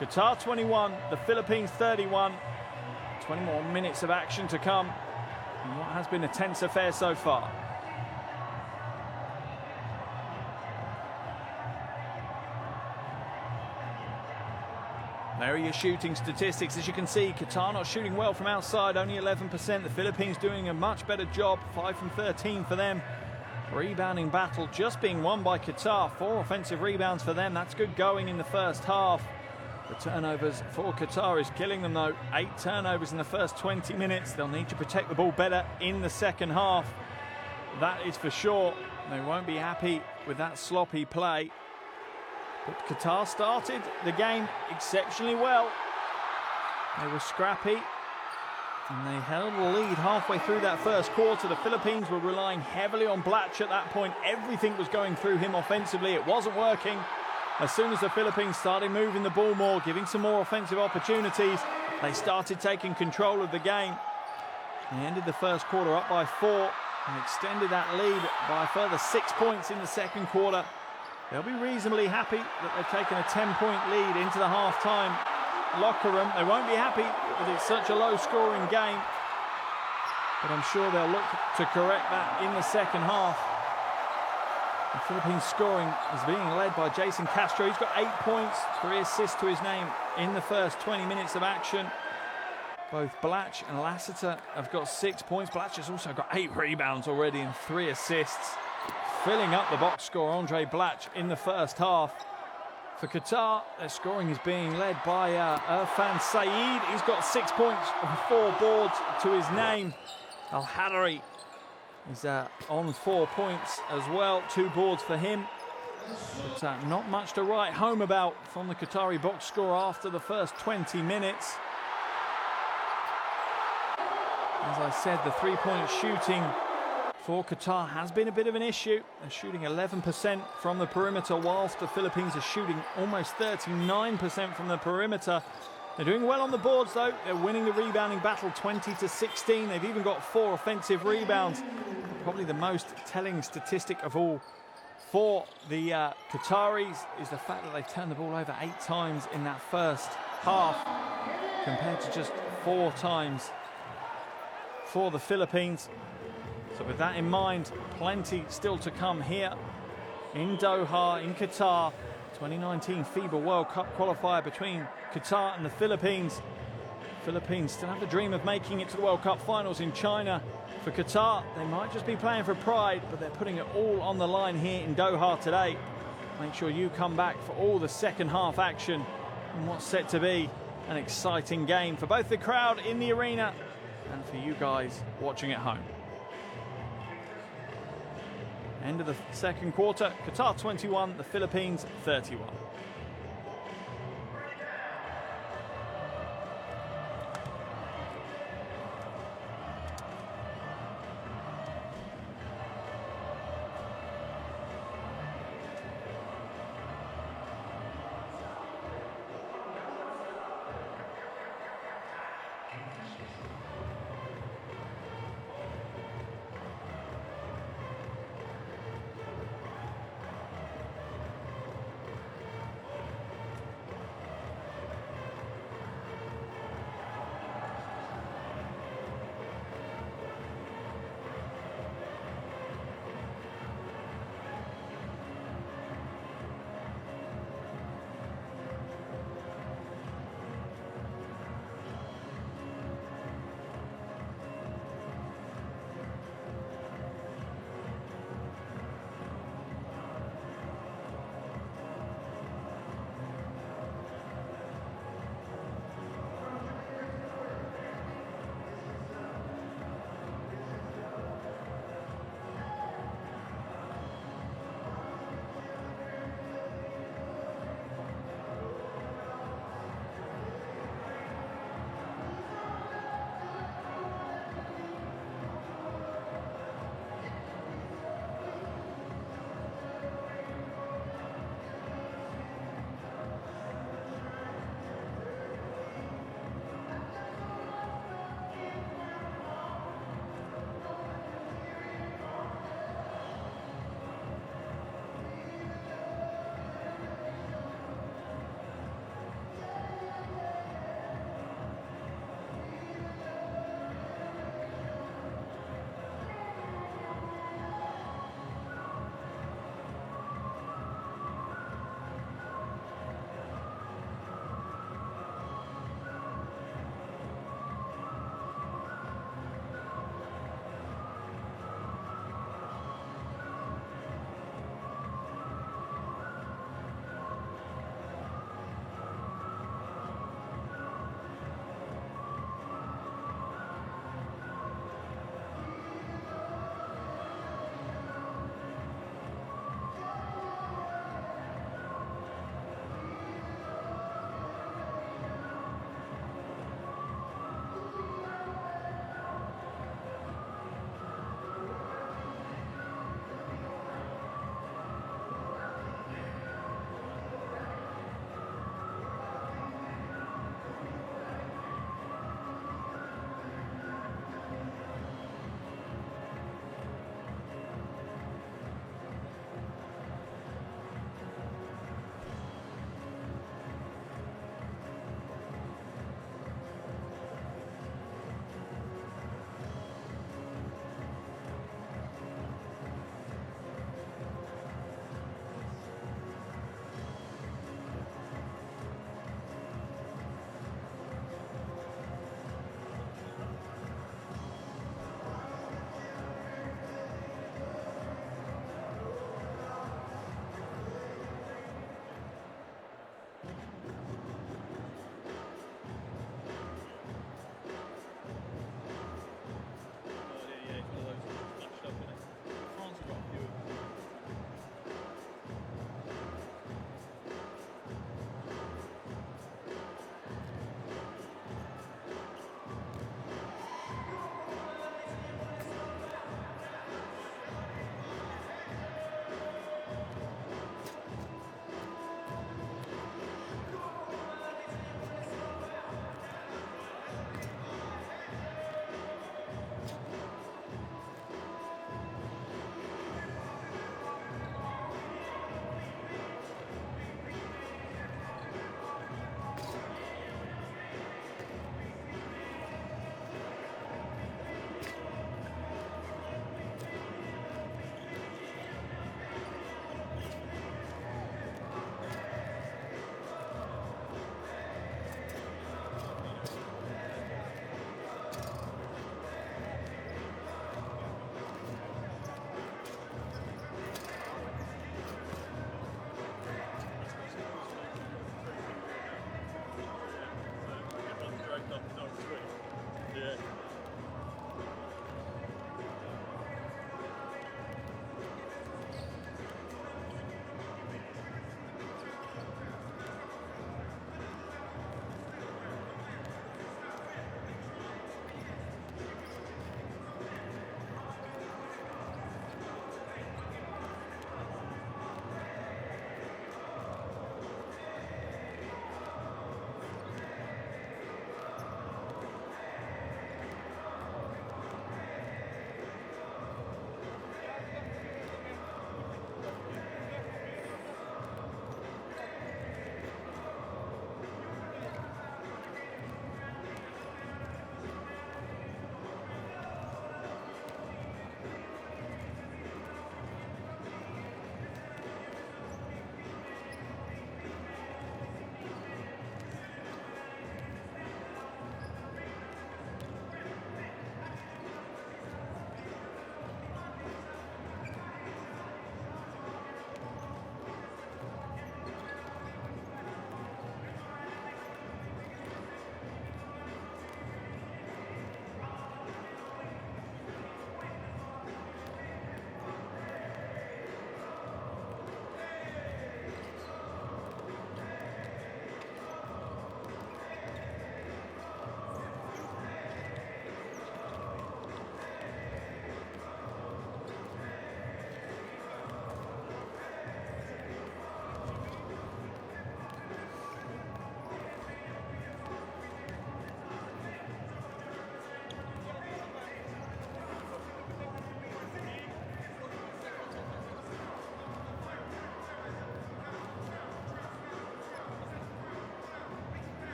A: Qatar 21, the Philippines 31. 20 more minutes of action to come. And what has been a tense affair so far. There are your shooting statistics. As you can see, Qatar not shooting well from outside, only 11%. The Philippines doing a much better job, 5 from 13 for them. Rebounding battle just being won by Qatar. 4 offensive rebounds for them. That's good going in the first half. The turnovers for Qatar is killing them though. 8 turnovers in the first 20 minutes. They'll need to protect the ball better in the second half. That is for sure. They won't be happy with that sloppy play. But Qatar started the game exceptionally well. They were scrappy and they held the lead halfway through that first quarter. The Philippines were relying heavily on Blatche at that point. Everything was going through him offensively. It wasn't working. As soon as the Philippines started moving the ball more, giving some more offensive opportunities, they started taking control of the game. They ended the first quarter up by 4 and extended that lead by a further 6 points in the second quarter. They'll be reasonably happy that they've taken a 10-point lead into the half-time locker room. They won't be happy that it's such a low-scoring game, but I'm sure they'll look to correct that in the second half. The Philippines scoring is being led by Jason Castro. He's got 8 points, 3 assists to his name in the first 20 minutes of action. Both Blatche and Lassiter have got 6 points. Blatche has also got 8 rebounds already and 3 assists. Filling up the box score, Andre Blatche in the first half. For Qatar, their scoring is being led by Irfan Saeed. He's got 6 points and 4 boards to his name. Al-Hadari is on 4 points as well, 2 boards for him. But not much to write home about from the Qatari box score after the first 20 minutes. As I said, the three-point shooting for Qatar has been a bit of an issue. They're shooting 11% from the perimeter, whilst the Philippines are shooting almost 39% from the perimeter. They're doing well on the boards, though. They're winning the rebounding battle 20-16. They've even got 4 offensive rebounds. Probably the most telling statistic of all for the Qataris is the fact that they've turned the ball over 8 times in that first half, compared to just 4 times for the Philippines. So with that in mind, plenty still to come here in Doha, in Qatar. 2019 FIBA World Cup qualifier between Qatar and the Philippines. Philippines still have the dream of making it to the World Cup finals in China. For Qatar, they might just be playing for pride, but they're putting it all on the line here in Doha today. Make sure you come back for all the second half action and what's set to be an exciting game for both the crowd in the arena and for you guys watching at home. End of the second quarter, Qatar 21, the Philippines 31.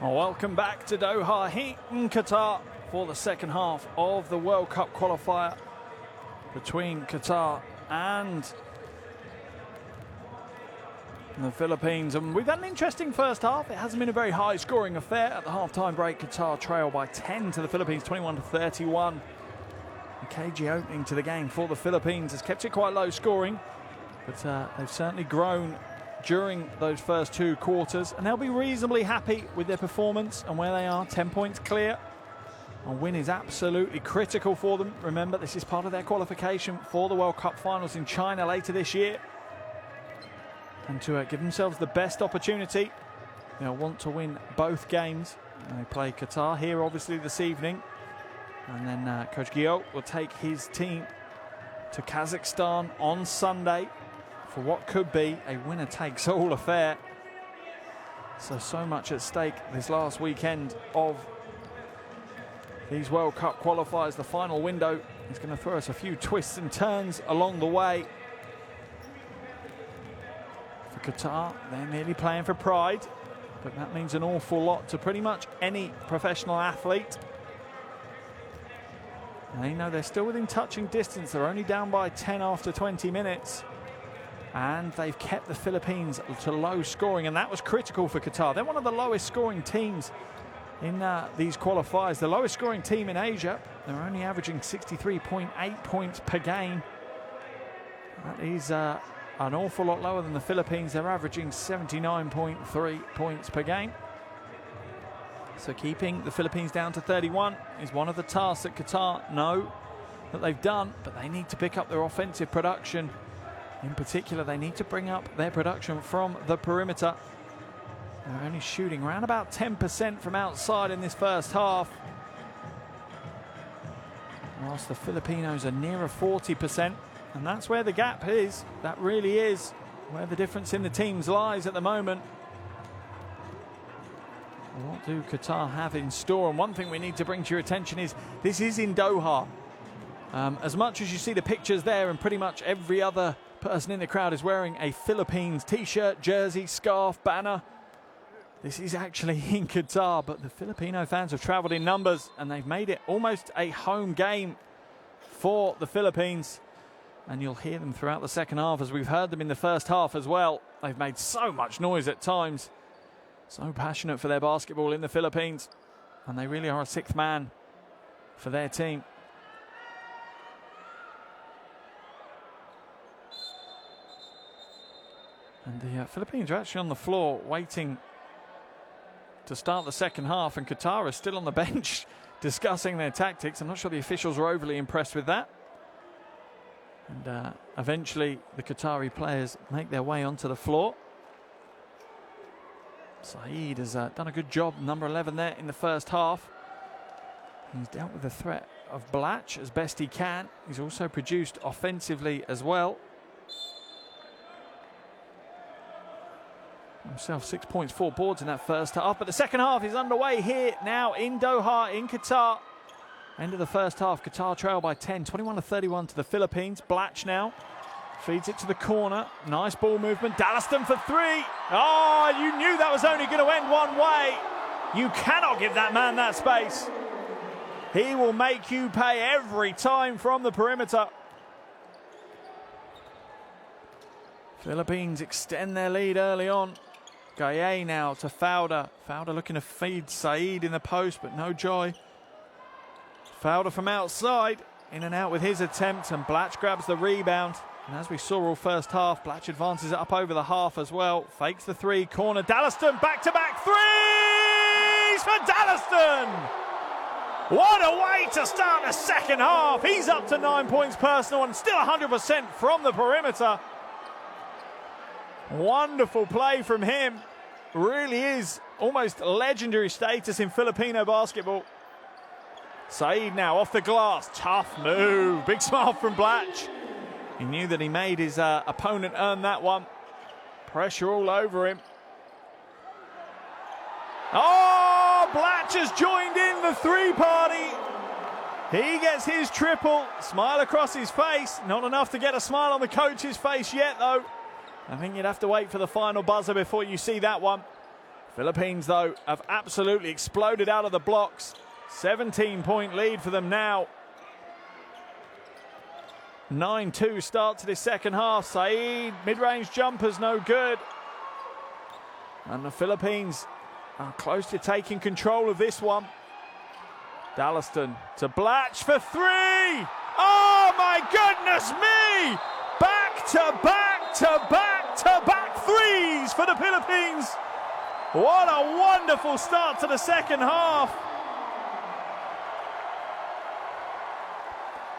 A: Well, welcome back to Doha here in Qatar for the second half of the World Cup qualifier between Qatar and the Philippines. And we've had an interesting first half. It hasn't been a very high scoring affair. At the half-time break, Qatar trail by 10 to the Philippines, 21-31. A cagey opening to the game for the Philippines has kept it quite low scoring, but they've certainly grown during those first two quarters, and they'll be reasonably happy with their performance and where they are, 10 points clear. A win is absolutely critical for them. Remember, this is part of their qualification for the World Cup finals in China later this year. And to give themselves the best opportunity, they'll want to win both games. And they play Qatar here, obviously, this evening. And then Coach Guillot will take his team to Kazakhstan on Sunday for what could be a winner-takes-all affair. So much at stake this last weekend of these World Cup qualifiers. The final window is going to throw us a few twists and turns along the way. For Qatar, they're merely playing for pride, but that means an awful lot to pretty much any professional athlete. They know they're still within touching distance. They're only down by 10 after 20 minutes. And they've kept the Philippines to low scoring, and that was critical for Qatar. They're one of the lowest scoring teams in these qualifiers. The lowest scoring team in Asia. They're only averaging 63.8 points per game. That is an awful lot lower than the Philippines. They're averaging 79.3 points per game. So keeping the Philippines down to 31 is one of the tasks that Qatar know that they've done, but they need to pick up their offensive production. In particular, they need to bring up their production from the perimeter. They're only shooting around about 10% from outside in this first half, whilst the Filipinos are nearer 40%, and that's where the gap is. That really is where the difference in the teams lies at the moment. What do Qatar have in store? And one thing we need to bring to your attention is this is in Doha. As much as you see the pictures there, and pretty much every other person in the crowd is wearing a Philippines t-shirt, jersey, scarf, banner, this is actually in Qatar, but the Filipino fans have travelled in numbers and they've made it almost a home game for the Philippines. And you'll hear them throughout the second half, as we've heard them in the first half as well. They've made so much noise at times. So passionate for their basketball in the Philippines. And they really are a sixth man for their team. And the Philippines are actually on the floor waiting to start the second half, and Qatar is still on the bench discussing their tactics. I'm not sure the officials are overly impressed with that. And eventually the Qatari players make their way onto the floor. Saeed has done a good job, number 11 there in the first half. He's dealt with the threat of Blatche as best he can. He's also produced offensively as well. Himself 6 points, 4 boards in that first half. But the second half is underway here now in Doha, in Qatar. End of the first half, Qatar trail by 10, 21-31 to the Philippines. Blatche now feeds it to the corner. Nice ball movement. Dallaston for three. Oh, you knew that was only going to end one way. You cannot give that man that space. He will make you pay every time from the perimeter. Philippines extend their lead early on. Gaye now to Fowler. Fowler looking to feed Saeed in the post, but no joy. Fowler from outside, in and out with his attempt, and Blatche grabs the rebound. And as we saw all first half, Blatche advances it up over the half as well. Fakes the three, corner. Dallaston, back-to-back threes for Dallaston! What a way to start the second half. He's up to 9 points personal and still 100% from the perimeter. Wonderful play from him. Really is almost legendary status in Filipino basketball. Saeed now off the glass. Tough move. Big smile from Blatche. He knew that he made his opponent earn that one. Pressure all over him. Oh, Blatche has joined in the three party. He gets his triple. Smile across his face. Not enough to get a smile on the coach's face yet, though. I think you'd have to wait for the final buzzer before you see that one. Philippines, though, have absolutely exploded out of the blocks. 17-point lead for them now. 9-2 start to this second half. Saeed, mid-range jumper's no good. And the Philippines are close to taking control of this one. Dallaston to Blatche for three. Oh my goodness me! Back to back to back to back threes for the Philippines. What a wonderful start to the second half.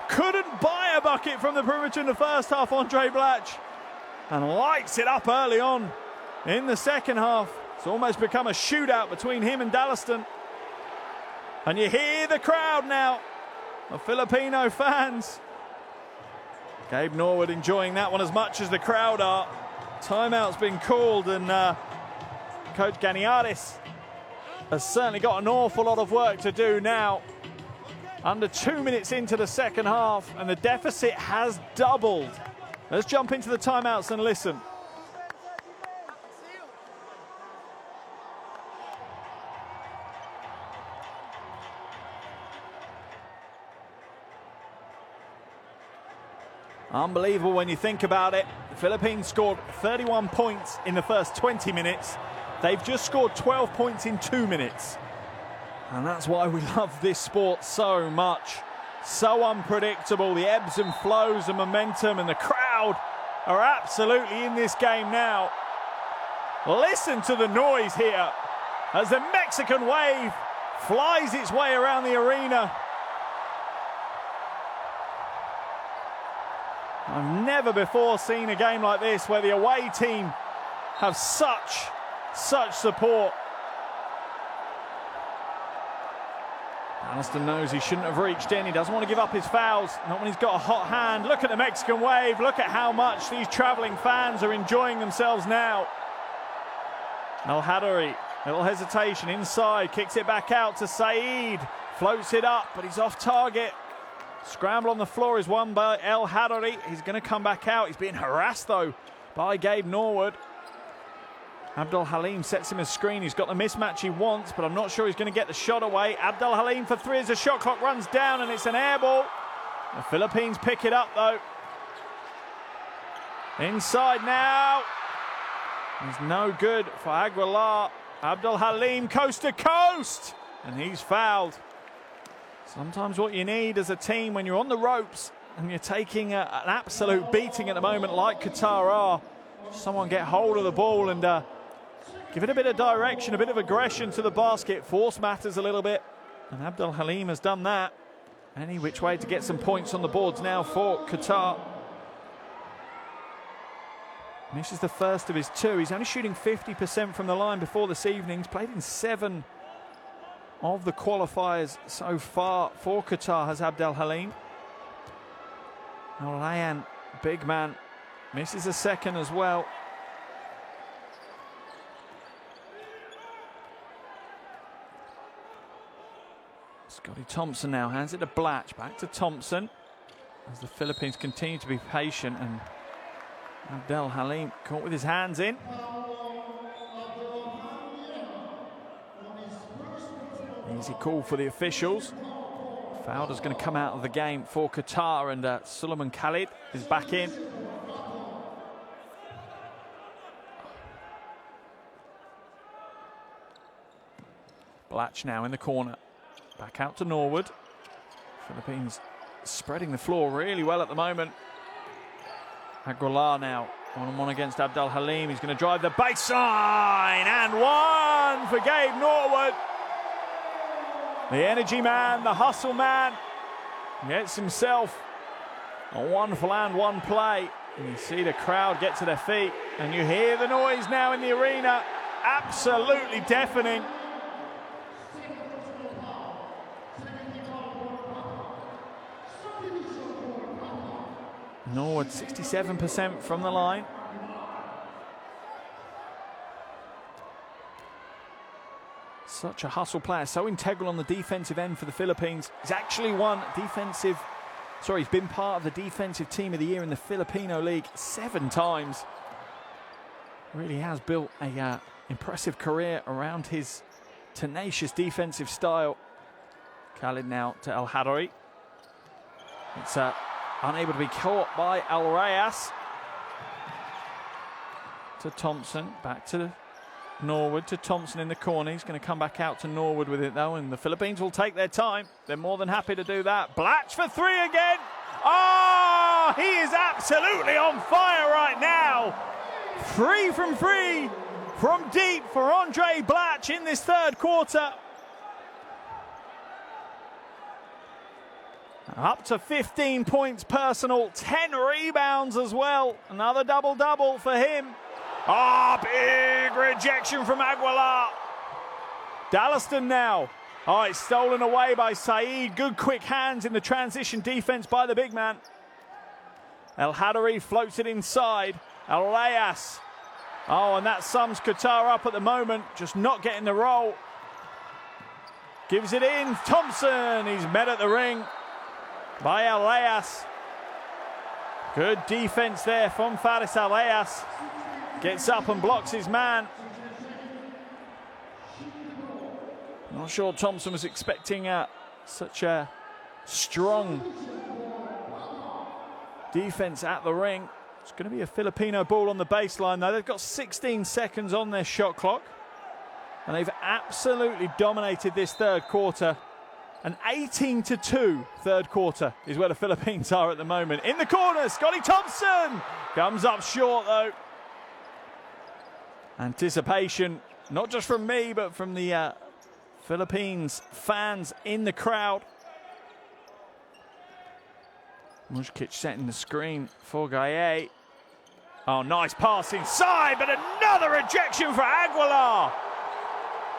A: Couldn't buy a bucket from the perimeter in the first half, Andre Blatche, and lights it up early on in the second half. It's almost become a shootout between him and Dallaston. And you hear the crowd now, the Filipino fans. Gabe Norwood enjoying that one as much as the crowd are. Timeout's been called, and Coach Ganiaris has certainly got an awful lot of work to do now. Under 2 minutes into the second half, and the deficit has doubled. Let's jump into the timeouts and listen. Unbelievable when you think about it. The Philippines scored 31 points in the first 20 minutes. They've just scored 12 points in 2 minutes. And that's why we love this sport so much. So unpredictable, the ebbs and flows of momentum, and the crowd are absolutely in this game now. Listen to the noise here as the Mexican wave flies its way around the arena. I've never before seen a game like this where the away team have such support. Dallaston knows he shouldn't have reached in. He doesn't want to give up his fouls, not when he's got a hot hand. Look at the Mexican wave. Look at how much these travelling fans are enjoying themselves now. El Hadari, little hesitation inside, kicks it back out to Saeed. Floats it up, but he's off target. Scramble on the floor is won by El Hadari. He's going to come back out. He's being harassed, though, by Gabe Norwood. Abdul Halim sets him a screen. He's got the mismatch he wants, but I'm not sure he's going to get the shot away. Abdul Halim for three as the shot clock runs down, and it's an air ball. The Philippines pick it up, though. Inside now. He's no good for Aguilar. Abdul Halim coast to coast, and he's fouled. Sometimes what you need as a team when you're on the ropes and you're taking an absolute beating at the moment like Qatar are, someone get hold of the ball and give it a bit of direction, a bit of aggression to the basket. Force matters a little bit, and Abdul Halim has done that. Any which way to get some points on the boards now for Qatar. And this is the first of his two. He's only shooting 50% from the line before this evening. He's played in 7 of the qualifiers so far for Qatar, has Abdul Halim. Now Layan, big man, misses a second as well. Scotty Thompson now hands it to Blatche, back to Thompson as the Philippines continue to be patient, and Abdul Halim caught with his hands in. Easy call for the officials. Foul is going to come out of the game for Qatar, and Suleiman Khalid is back in. Blatche now in the corner. Back out to Norwood. Philippines spreading the floor really well at the moment. Aguilar now one-on-one against Abdul Halim. He's going to drive the baseline, and one for Gabe Norwood. The energy man, the hustle man, gets himself a 1 for and 1 play. And you see the crowd get to their feet, and you hear the noise now in the arena, absolutely deafening. Norwood 67% from the line. Such a hustle player, so integral on the defensive end for the Philippines. He's actually he's been part of the defensive team of the year in the Filipino League 7 times. Really has built a impressive career around his tenacious defensive style. Khalid now to El Hadari. It's unable to be caught by Al Rayas. To Thompson, back to Norwood, to Thompson in the corner. He's going to come back out to Norwood with it though, and the Philippines will take their time. They're more than happy to do that. Blatche for three again. Oh, he is absolutely on fire right now. 3 from deep for Andre Blatche in this third quarter. Up to 15 points personal, 10 rebounds as well. Another double-double for him. Ah, big rejection from Aguilar. Dallaston now. Oh, it's stolen away by Saeed. Good quick hands in the transition defense by the big man. El Hadari floats it inside. El Rayas. Oh, and that sums Qatar up at the moment. Just not getting the roll. Gives it in. Thompson. He's met at the ring by El Rayas. Good defense there from Faris El Rayas. Gets up and blocks his man. Not sure Thompson was expecting such a strong defense at the ring. It's going to be a Filipino ball on the baseline though. They've got 16 seconds on their shot clock. And they've absolutely dominated this third quarter. An 18-2 third quarter is where the Philippines are at the moment. In the corner, Scotty Thompson comes up short though. Anticipation, not just from me, but from the Philippines fans in the crowd. Mushkic setting the screen for Gaye. Oh, nice pass inside, but another rejection for Aguilar.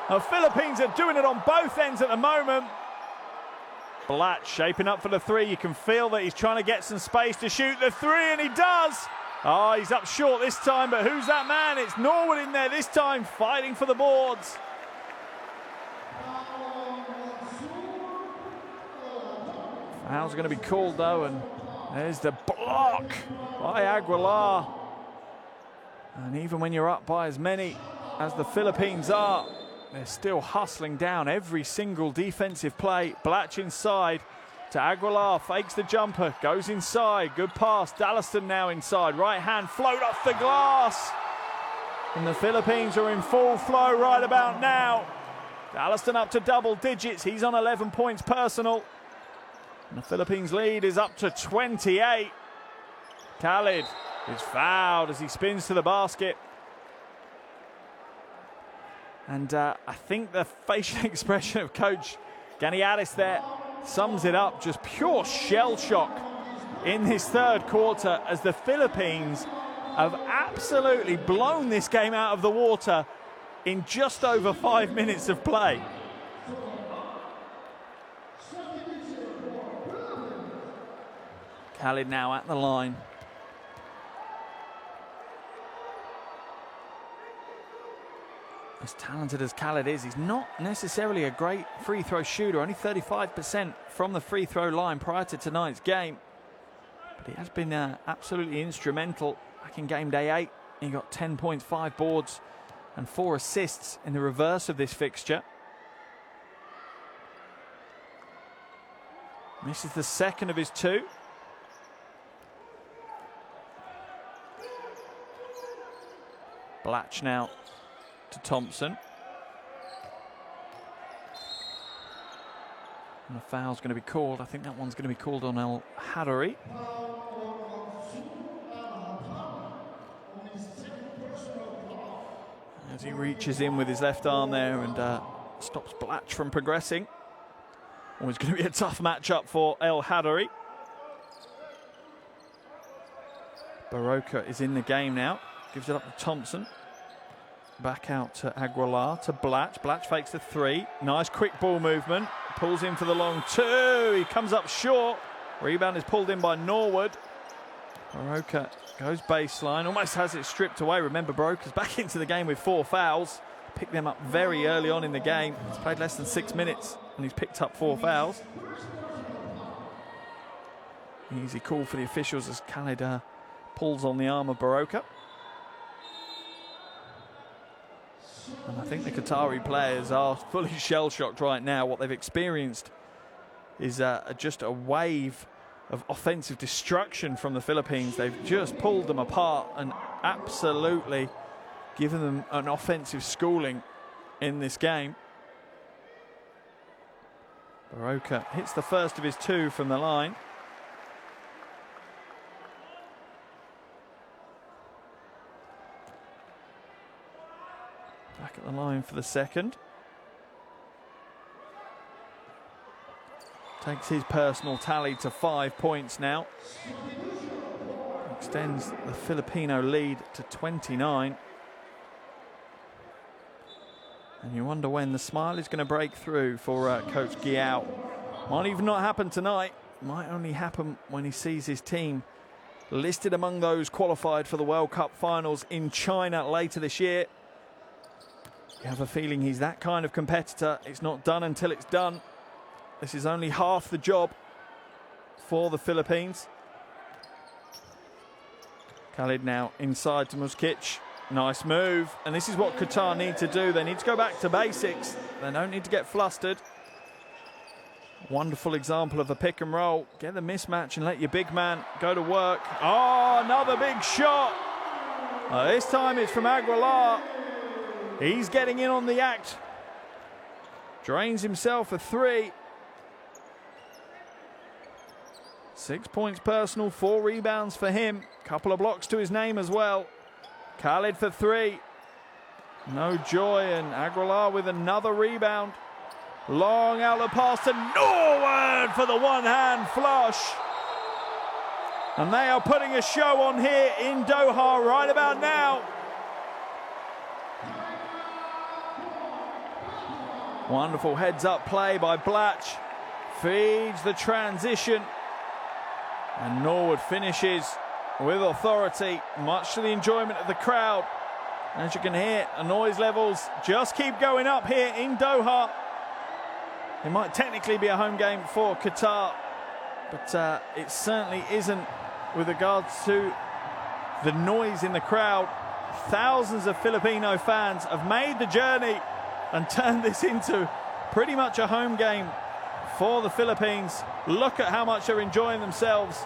A: The Philippines are doing it on both ends at the moment. Blatche shaping up for the three. You can feel that he's trying to get some space to shoot the three, and he does. Oh, he's up short this time, but who's that man? It's Norwood in there this time, fighting for the boards. Foul's going to be called, though, and there's the block by Aguilar. And even when you're up by as many as the Philippines are, they're still hustling down every single defensive play. Blatche inside to Aguilar, fakes the jumper, goes inside, good pass. Dallaston now inside, right hand float off the glass. And the Philippines are in full flow right about now. Dallaston up to double digits, he's on 11 points personal. And the Philippines lead is up to 28. Khalid is fouled as he spins to the basket. And I think the facial expression of Coach Ganiadis there sums it up. Just pure shell shock in this third quarter as the Philippines have absolutely blown this game out of the water in just over 5 minutes of play. Khalid now at the line. As talented as Khalid is, he's not necessarily a great free throw shooter, only 35% from the free throw line prior to tonight's game. But he has been absolutely instrumental back in game day 8. He got 10 points, 5 boards and 4 assists in the reverse of this fixture. Misses the second of his 2. Blatche now to Thompson. And a foul's going to be called. I think that one's going to be called on El Hadari. As he reaches in with his left arm there and stops Blatche from progressing. Always going to be a tough matchup for El Hadari. Barocca is in the game now. Gives it up to Thompson. Back out to Aguilar, to Blatche. Blatche fakes the 3. Nice quick ball movement. Pulls in for the long 2. He comes up short. Rebound is pulled in by Norwood. Barocca goes baseline. Almost has it stripped away. Remember, Barocca's back into the game with 4 fouls. Picked them up very early on in the game. He's played less than 6 minutes and he's picked up 4 fouls. Easy call for the officials as Khalid pulls on the arm of Barocca. And I think the Qatari players are fully shell-shocked right now. What they've experienced is just a wave of offensive destruction from the Philippines. They've just pulled them apart and absolutely given them an offensive schooling in this game. Baroka hits the first of his two from the line. Back at the line for the second. Takes his personal tally to 5 points now. Extends the Filipino lead to 29. And you wonder when the smile is going to break through for Coach Giao. Might even not happen tonight. Might only happen when he sees his team listed among those qualified for the World Cup finals in China later this year. You have a feeling he's that kind of competitor. It's not done until it's done. This is only half the job for the Philippines. Khalid now inside to Muskic. Nice move. And this is what Qatar need to do. They need to go back to basics. They don't need to get flustered. Wonderful example of a pick and roll. Get the mismatch and let your big man go to work. Oh, another big shot. This time it's from Aguilar. He's getting in on the act. Drains himself a three. 6 points personal, 4 rebounds for him. Couple of blocks to his name as well. Khalid for three. No joy, and Aguilar with another rebound. Long outlet pass to Norwood for the one-hand flush. And they are putting a show on here in Doha right about now. Wonderful heads-up play by Blatche. Feeds the transition. And Norwood finishes with authority, much to the enjoyment of the crowd. As you can hear, the noise levels just keep going up here in Doha. It might technically be a home game for Qatar, but it certainly isn't with regards to the noise in the crowd. Thousands of Filipino fans have made the journey and turned this into pretty much a home game for the Philippines. Look at how much they're enjoying themselves.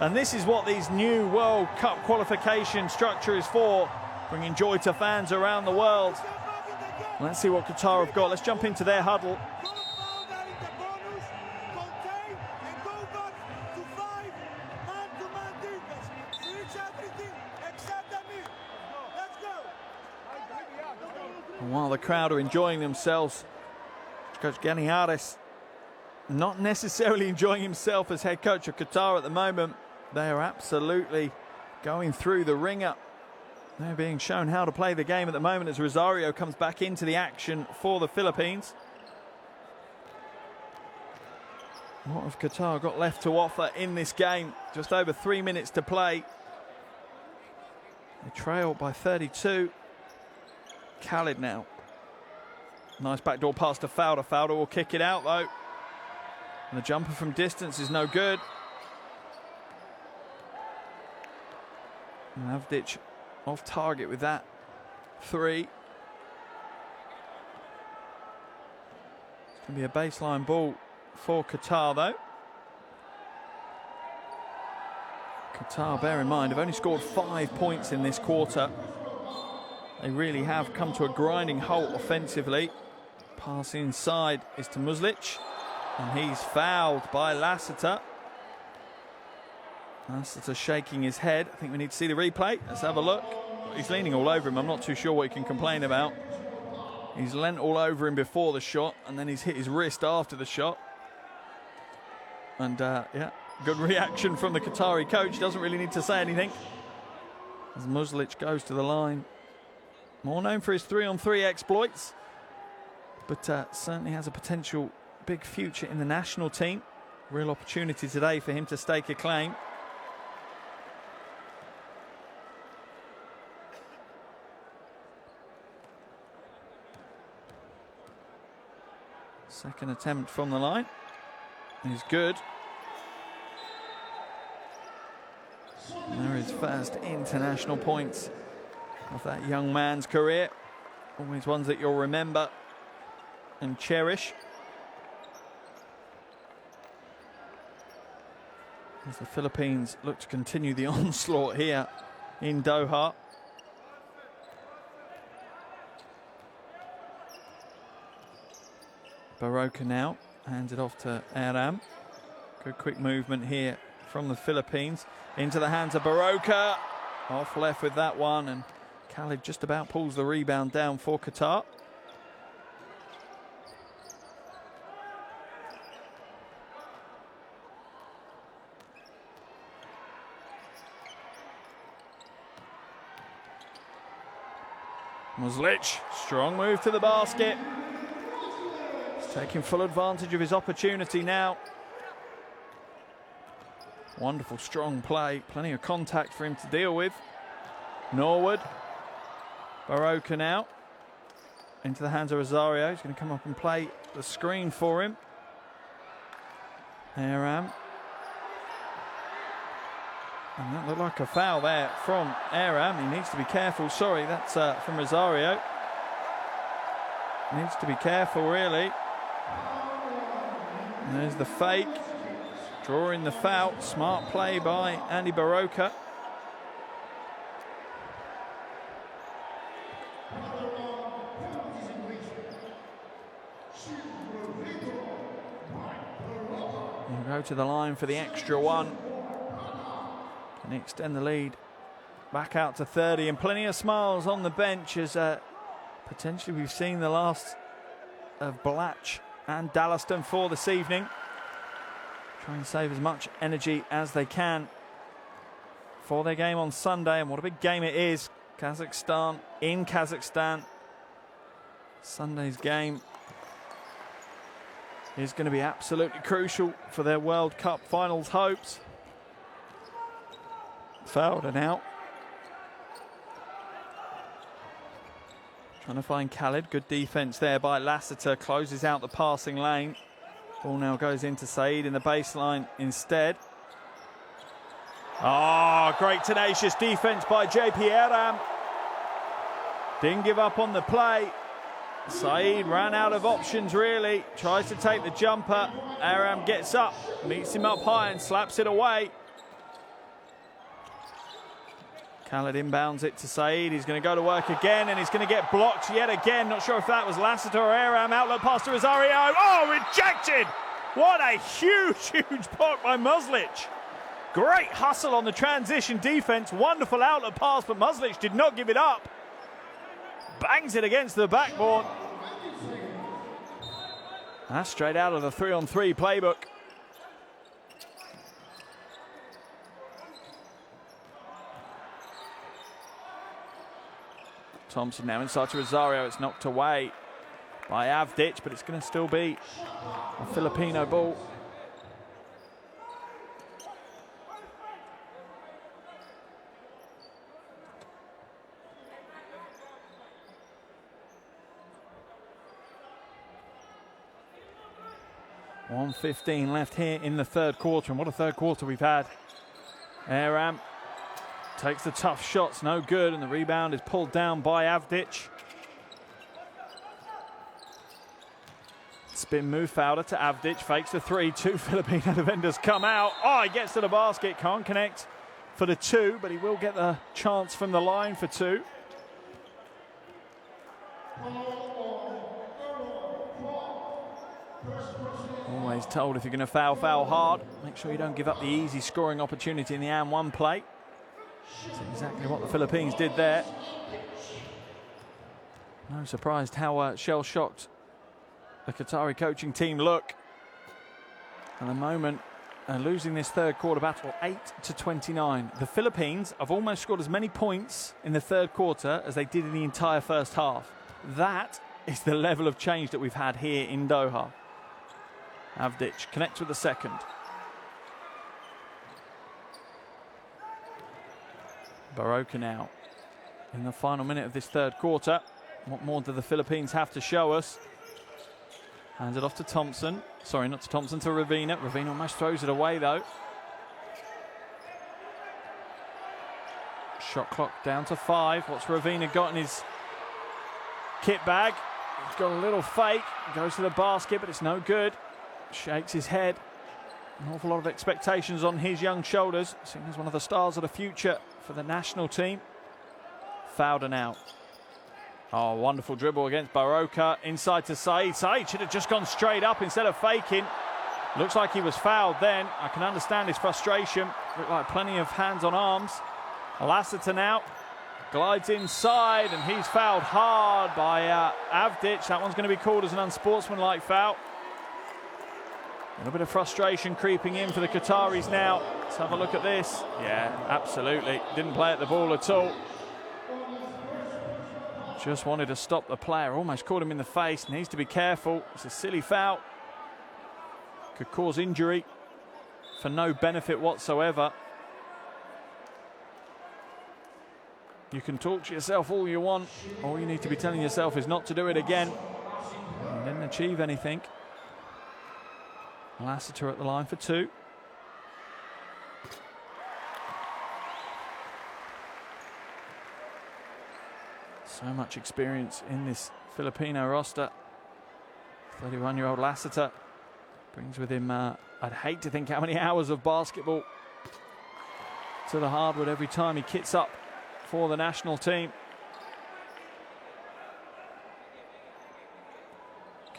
A: And this is what these new World Cup qualification structure is for, bringing joy to fans around the world. Let's see what Qatar have got. Let's jump into their huddle. And while the crowd are enjoying themselves, Coach Ganiares not necessarily enjoying himself as head coach of Qatar at the moment. They are absolutely going through the ringer. They're being shown how to play the game at the moment as Rosario comes back into the action for the Philippines. What have Qatar got left to offer in this game? Just over 3 minutes to play. They trail by 32. Khalid now. Nice backdoor pass to Fowler. Fowler will kick it out though. And the jumper from distance is no good. And Avdic off target with that three. It's going to be a baseline ball for Qatar though. Qatar, bear in mind, have only scored 5 points in this quarter. They really have come to a grinding halt offensively. Pass inside is to Muskic. And he's fouled by Lassiter. Lassiter shaking his head. I think we need to see the replay. Let's have a look. He's leaning all over him. I'm not too sure what he can complain about. He's leant all over him before the shot, and then he's hit his wrist after the shot. And yeah, good reaction from the Qatari coach. Doesn't really need to say anything. As Muskic goes to the line. More known for his 3-on-3 exploits, but certainly has a potential big future in the national team. Real opportunity today for him to stake a claim. Second attempt from the line is good. And there is first international points of that young man's career. Always ones that you'll remember and cherish. As the Philippines look to continue the onslaught here in Doha. Baroka now hands it off to Aram. Good quick movement here from the Philippines into the hands of Baroka. Off left with that one, and Khalid just about pulls the rebound down for Qatar. Blatche, strong move to the basket. He's taking full advantage of his opportunity now. Wonderful, strong play. Plenty of contact for him to deal with. Norwood. Baroka now. Into the hands of Rosario. He's going to come up and play the screen for him. Aram. And that looked like a foul there from Aram. He needs to be careful. Sorry, that's from Rosario. Needs to be careful, really. And there's the fake. Drawing the foul. Smart play by Andy Baroka. He'll go to the line for the extra one. Can extend the lead back out to 30, and plenty of smiles on the bench as potentially we've seen the last of Blatche and Dallaston for this evening. Try and save as much energy as they can for their game on Sunday, and what a big game it is. Kazakhstan in Kazakhstan. Sunday's game is going to be absolutely crucial for their World Cup finals hopes. Fouled and out. Trying to find Khalid. Good defense there by Lassiter. Closes out the passing lane. Ball now goes into Saeed in the baseline instead. Oh, great tenacious defense by JP Aram. Didn't give up on the play. Saeed ran out of options, really. Tries to take the jumper. Aram gets up, meets him up high and slaps it away. Khalid inbounds it to Saeed. He's going to go to work again, and he's going to get blocked yet again. Not sure if that was Lassiter or Aram. Outlet pass to Rosario. Oh, rejected! What a huge block by Blatche. Great hustle on the transition defense. Wonderful outlet pass, but Blatche did not give it up. Bangs it against the backboard. That's straight out of the 3-on-3 playbook. Thompson now inside to Rosario. It's knocked away by Avdic, but it's going to still be a Filipino ball. .1:15 left here in the third quarter, and what a third quarter we've had. Aram takes the tough shots, no good, and the rebound is pulled down by Avdic. Spin move, Fowler to Avdic, fakes the three, two Filipino defenders come out. Oh, he gets to the basket, can't connect for the two, but he will get the chance from the line for two. Always told, if you're going to foul, foul hard. Make sure you don't give up the easy scoring opportunity in the and one play. That's exactly what the Philippines did there. No surprise how shell-shocked the Qatari coaching team look. At the moment, losing this third quarter battle 8-29. The Philippines have almost scored as many points in the third quarter as they did in the entire first half. That is the level of change that we've had here in Doha. Avdic connects with the second. Baroka now in the final minute of this third quarter. What more do the Philippines have to show us? Hands it off to Thompson. Sorry, not to Thompson, to Ravina. Ravina almost throws it away, though. Shot clock down to 5. What's Ravina got in his kit bag. He's got a little fake. Goes to the basket, but it's no good. Shakes his head. An awful lot of expectations on his young shoulders, seen as one of the stars of the future for the national team. Fouled and out. Oh, wonderful dribble against Baroka. Inside to Saeed. Saeed should have just gone straight up instead of faking. Looks like he was fouled then. I can understand his frustration. Looked like plenty of hands on arms. Lassiter now glides inside, and he's fouled hard by Avdic. That one's going to be called as an unsportsmanlike foul. A little bit of frustration creeping in for the Qataris now. Let's have a look at this. Yeah, absolutely. Didn't play at the ball at all. Just wanted to stop the player. Almost caught him in the face. Needs to be careful. It's a silly foul. Could cause injury for no benefit whatsoever. You can talk to yourself all you want. All you need to be telling yourself is not to do it again. You didn't achieve anything. Lassiter at the line for two. So much experience in this Filipino roster. 31-year-old Lassiter brings with him, I'd hate to think how many hours of basketball to the hardwood every time he kits up for the national team.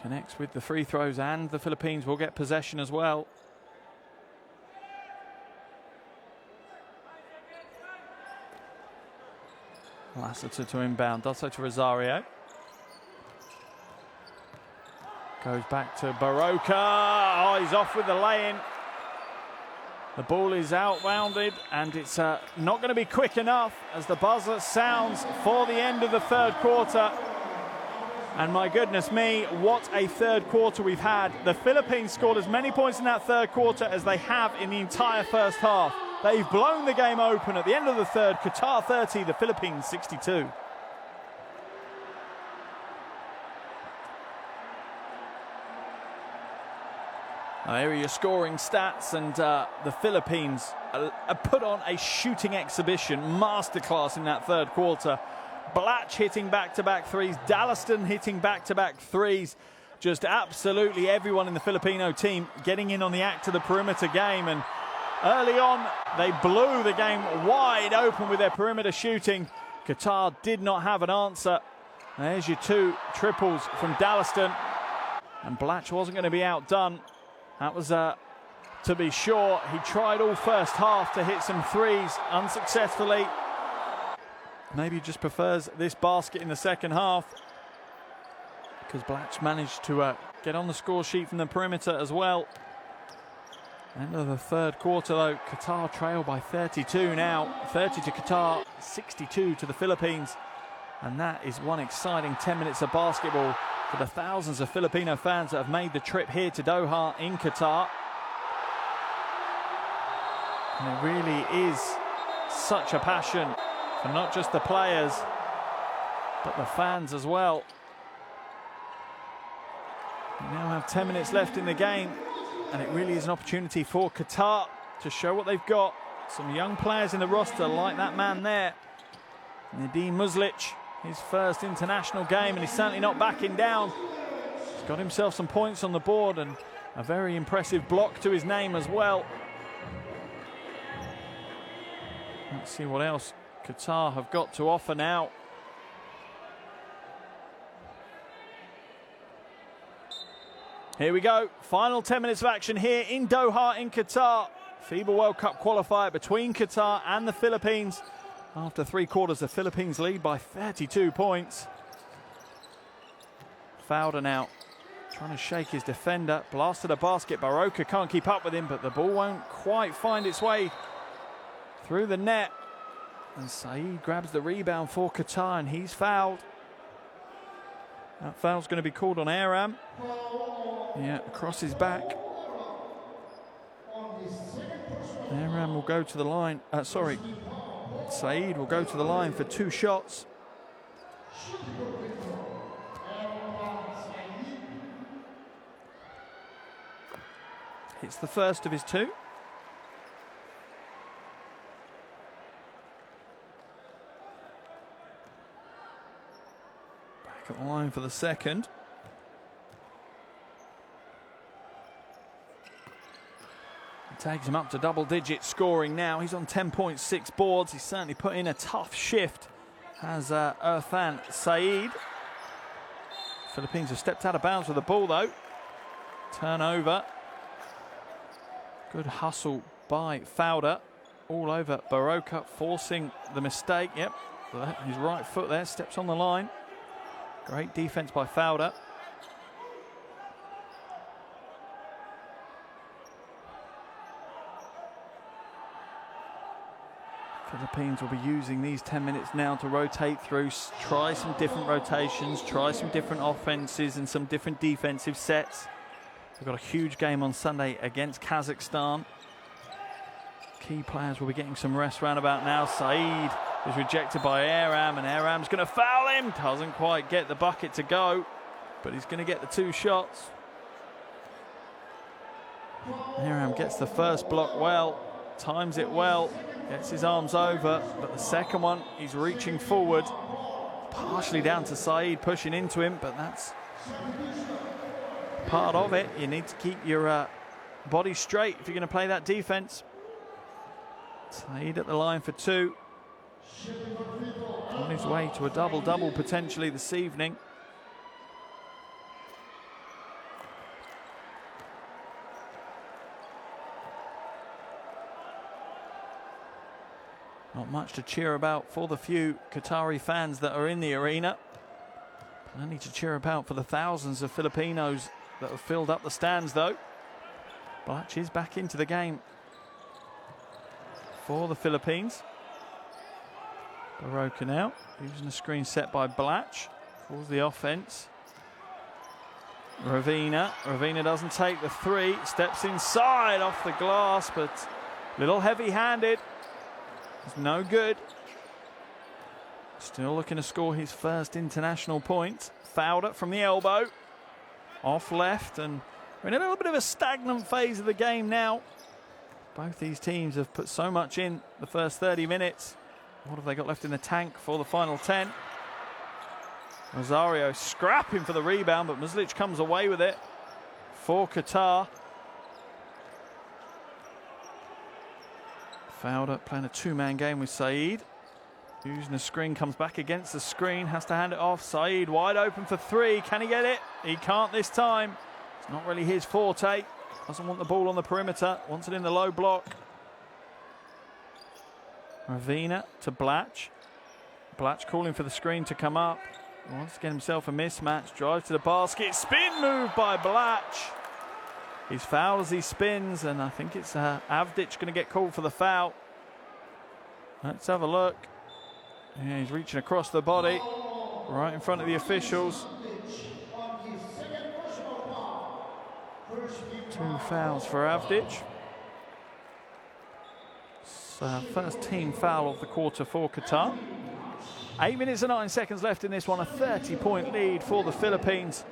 A: Connects with the free throws, and the Philippines will get possession as well. Lassiter to inbound, does so to Rosario. Goes back to Baroka. Oh, he's off with the lay-in. The ball is outbounded, and it's not going to be quick enough as the buzzer sounds for the end of the third quarter. And my goodness me, what a third quarter we've had. The Philippines scored as many points in that third quarter as they have in the entire first half. They've blown the game open at the end of the third. Qatar 30, the Philippines 62. There are your scoring stats, and the Philippines put on a shooting exhibition, masterclass in that third quarter. Blatche hitting back-to-back threes, Dallaston hitting back-to-back threes. Just absolutely everyone in the Filipino team getting in on the act of the perimeter game. And early on, they blew the game wide open with their perimeter shooting. Qatar did not have an answer. There's your two triples from Dallaston. And Blatche wasn't going to be outdone. That was, to be sure, he tried all first half to hit some threes unsuccessfully. Maybe he just prefers this basket in the second half, because Blatche managed to get on the score sheet from the perimeter as well. End of the third quarter, though, Qatar trail by 32 now. 30 to Qatar, 62 to the Philippines. And that is one exciting 10 minutes of basketball for the thousands of Filipino fans that have made the trip here to Doha in Qatar. And it really is such a passion for not just the players, but the fans as well. We now have 10 minutes left in the game, and it really is an opportunity for Qatar to show what they've got. Some young players in the roster, like that man there, Nadim Muslic, his first international game, and he's certainly not backing down. He's got himself some points on the board and a very impressive block to his name as well. Let's see what else Qatar have got to offer now. Here we go, final 10 minutes of action here in Doha in Qatar. FIBA World Cup qualifier between Qatar and the Philippines. After three quarters, the Philippines lead by 32 points. Fouled and out. Trying to shake his defender. Blasted a basket. Baroka can't keep up with him, but the ball won't quite find its way through the net. And Saeed grabs the rebound for Qatar, and he's fouled. That foul's going to be called on Aram. Yeah, across his back. Aram will go to the line. Saeed will go to the line for two shots. It's the first of his two. Back back at the line for the second. It takes him up to double-digit scoring now. He's on 10.6 boards. He's certainly put in a tough shift, has Irfan Saeed. Philippines have stepped out of bounds with the ball, though. Turnover. Good hustle by Fowler. All over Baroka, forcing the mistake. Yep, his right foot there, steps on the line. Great defense by Fowler. Philippines will be using these 10 minutes now to rotate through, try some different rotations, try some different offenses and some different defensive sets. We've got a huge game on Sunday against Kazakhstan. Key players will be getting some rest round about now. Saeed is rejected by Aram, and Aram's going to foul him. Doesn't quite get the bucket to go, but he's going to get the 2 shots. Aram gets the first block well, times it well, gets his arms over, but the second one, he's reaching forward. Partially down to Saeed pushing into him, but that's part of it. You need to keep your body straight if you're going to play that defense. Saeed at the line for 2. On his way to a double-double potentially this evening. Not much to cheer about for the few Qatari fans that are in the arena. Plenty to cheer about for the thousands of Filipinos that have filled up the stands, though. Blatche is back into the game for the Philippines. Baroka now, using a screen set by Blatche. Calls the offense. Ravina doesn't take the 3. Steps inside off the glass, but a little heavy-handed. It's no good. Still looking to score his first international point. Fouled it from the elbow. Off left, and we're in a little bit of a stagnant phase of the game now. Both these teams have put so much in the first 30 minutes. What have they got left in the tank for the final 10? Rosario scrapping for the rebound, but Muslic comes away with it for Qatar. Fowler playing a 2-man game with Saeed. Using the screen, comes back against the screen, has to hand it off. Saeed wide open for 3. Can he get it? He can't this time. It's not really his forte. Doesn't want the ball on the perimeter. Wants it in the low block. Ravina to Blatche. Blatche calling for the screen to come up. He wants to get himself a mismatch. Drives to the basket. Spin move by Blatche. He's fouled as he spins, and I think it's Avdic going to get called for the foul. Let's have a look. Yeah, he's reaching across the body, right in front of the officials. 2 fouls for Avdic. First team foul of the quarter for Qatar. 8 minutes and 9 seconds left in this one. A 30-point lead for the Philippines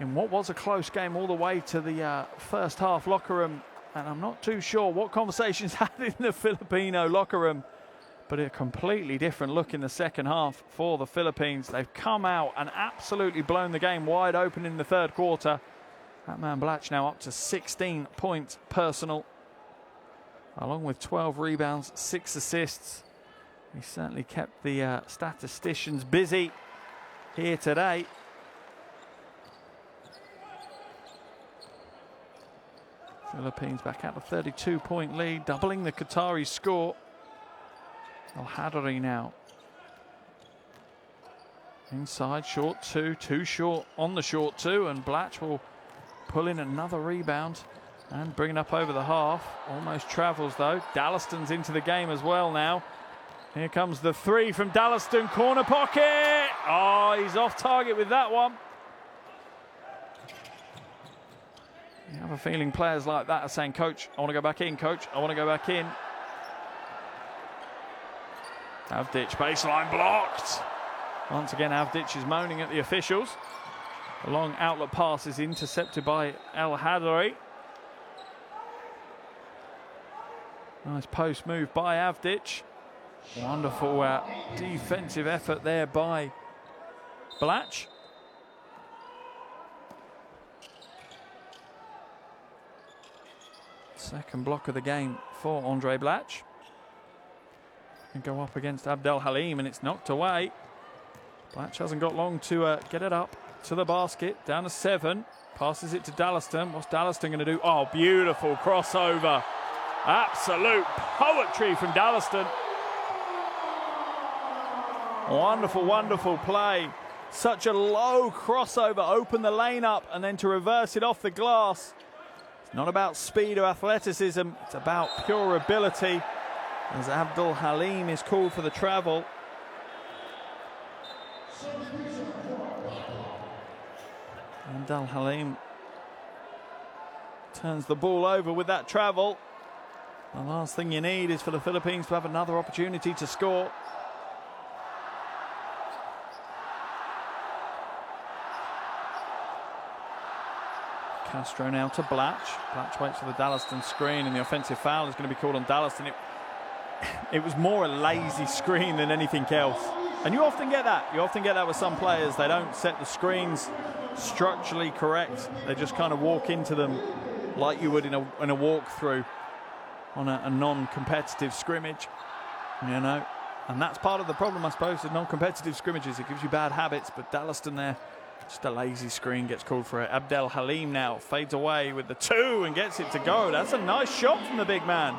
A: in what was a close game all the way to the first half locker room. And I'm not too sure what conversations had in the Filipino locker room, but a completely different look in the second half for the Philippines. They've come out and absolutely blown the game wide open in the third quarter. That man Blatche now up to 16 points personal, along with 12 rebounds, 6 assists. He certainly kept the statisticians busy here today. Philippines back out a 32-point lead, doubling the Qatari score. Al-Hadari now. Inside, short 2, 2 short on the short 2, and Blatche will pull in another rebound and bring it up over the half. Almost travels though. Dallaston's into the game as well now. Here comes the 3 from Dallaston, corner pocket. Oh, he's off target with that one. You have a feeling players like that are saying, "Coach, I want to go back in, coach, I want to go back in." Avdic, baseline blocked. Once again, Avdic is moaning at the officials. The long outlet pass is intercepted by Al-Hadari. Nice post move by Avdic. Wonderful defensive effort there by Blatche. Second block of the game for Andre Blatche. And go up against Abdel Halim, and it's knocked away. Blatche hasn't got long to get it up to the basket. Down to 7. Passes it to Dallaston. What's Dallaston going to do? Oh, beautiful crossover. Absolute poetry from Dallaston. Wonderful, wonderful play. Such a low crossover. Open the lane up and then to reverse it off the glass. It's not about speed or athleticism. It's about pure ability. As Abdul Halim is called for the travel. Abdul Halim turns the ball over with that travel. The last thing you need is for the Philippines to have another opportunity to score. Castro now to Blatche. Blatche waits for the Dallaston screen, and the offensive foul is going to be called on Dallaston. It was more a lazy screen than anything else. And you often get that. You often get that with some players. They don't set the screens structurally correct. They just kind of walk into them like you would in a walkthrough on a non-competitive scrimmage. You know, and that's part of the problem, I suppose, with non-competitive scrimmages. It gives you bad habits, but Dallaston there, just a lazy screen, gets called for it. Abdel Halim now fades away with the 2 and gets it to go. That's a nice shot from the big man.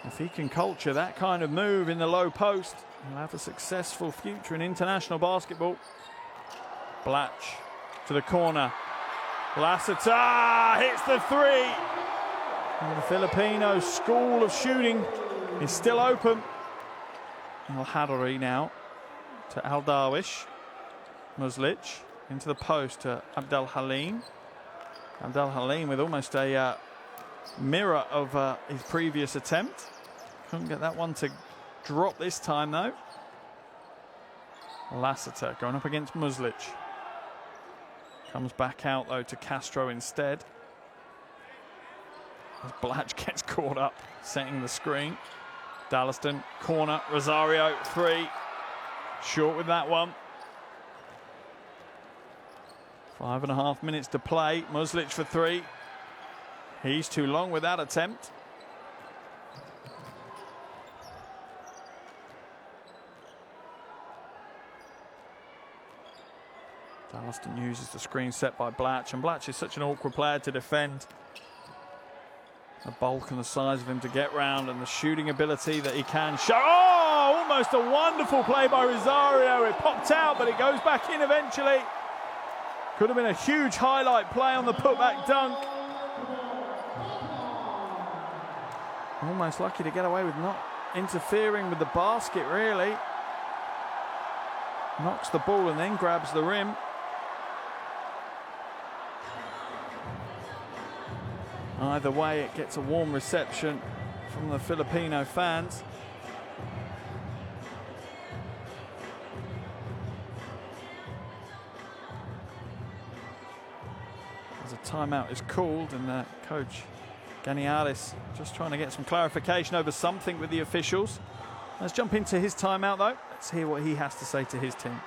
A: If he can culture that kind of move in the low post, he'll have a successful future in international basketball. Blatche to the corner. Lassiter hits the 3. And the Filipino school of shooting is still open. Al Hadari now to Al Darwish. Muslic into the post to Abdel Halim. Abdel Halim with almost a mirror of his previous attempt. Couldn't get that one to drop this time though. Lassiter going up against Muslic. Comes back out though to Castro instead. As Blatche gets caught up setting the screen. Dallaston corner, Rosario 3. Short with that one. 5.5 minutes to play. Muslic for 3. He's too long with that attempt. Dallaston uses the screen set by Blatche, and Blatche is such an awkward player to defend. The bulk and the size of him to get round, and the shooting ability that he can show. Oh, almost a wonderful play by Rosario. It popped out, but it goes back in eventually. Could have been a huge highlight play on the putback dunk. Almost lucky to get away with not interfering with the basket, really. Knocks the ball and then grabs the rim. Either way, it gets a warm reception from the Filipino fans. As a timeout is called, and coach Ganiaris just trying to get some clarification over something with the officials. Let's jump into his timeout though. Let's hear what he has to say to his team.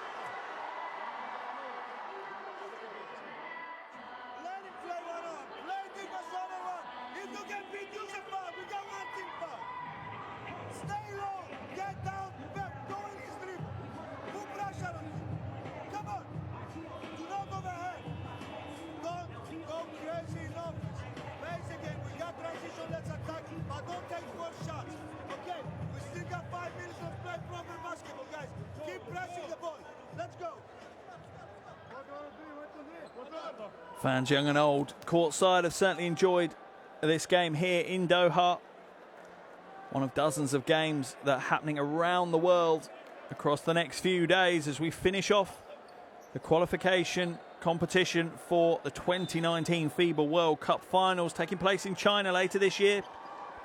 A: Fans young and old, courtside, have certainly enjoyed this game here in Doha. One of dozens of games that are happening around the world across the next few days as we finish off the qualification competition for the 2019 FIBA World Cup Finals, taking place in China later this year,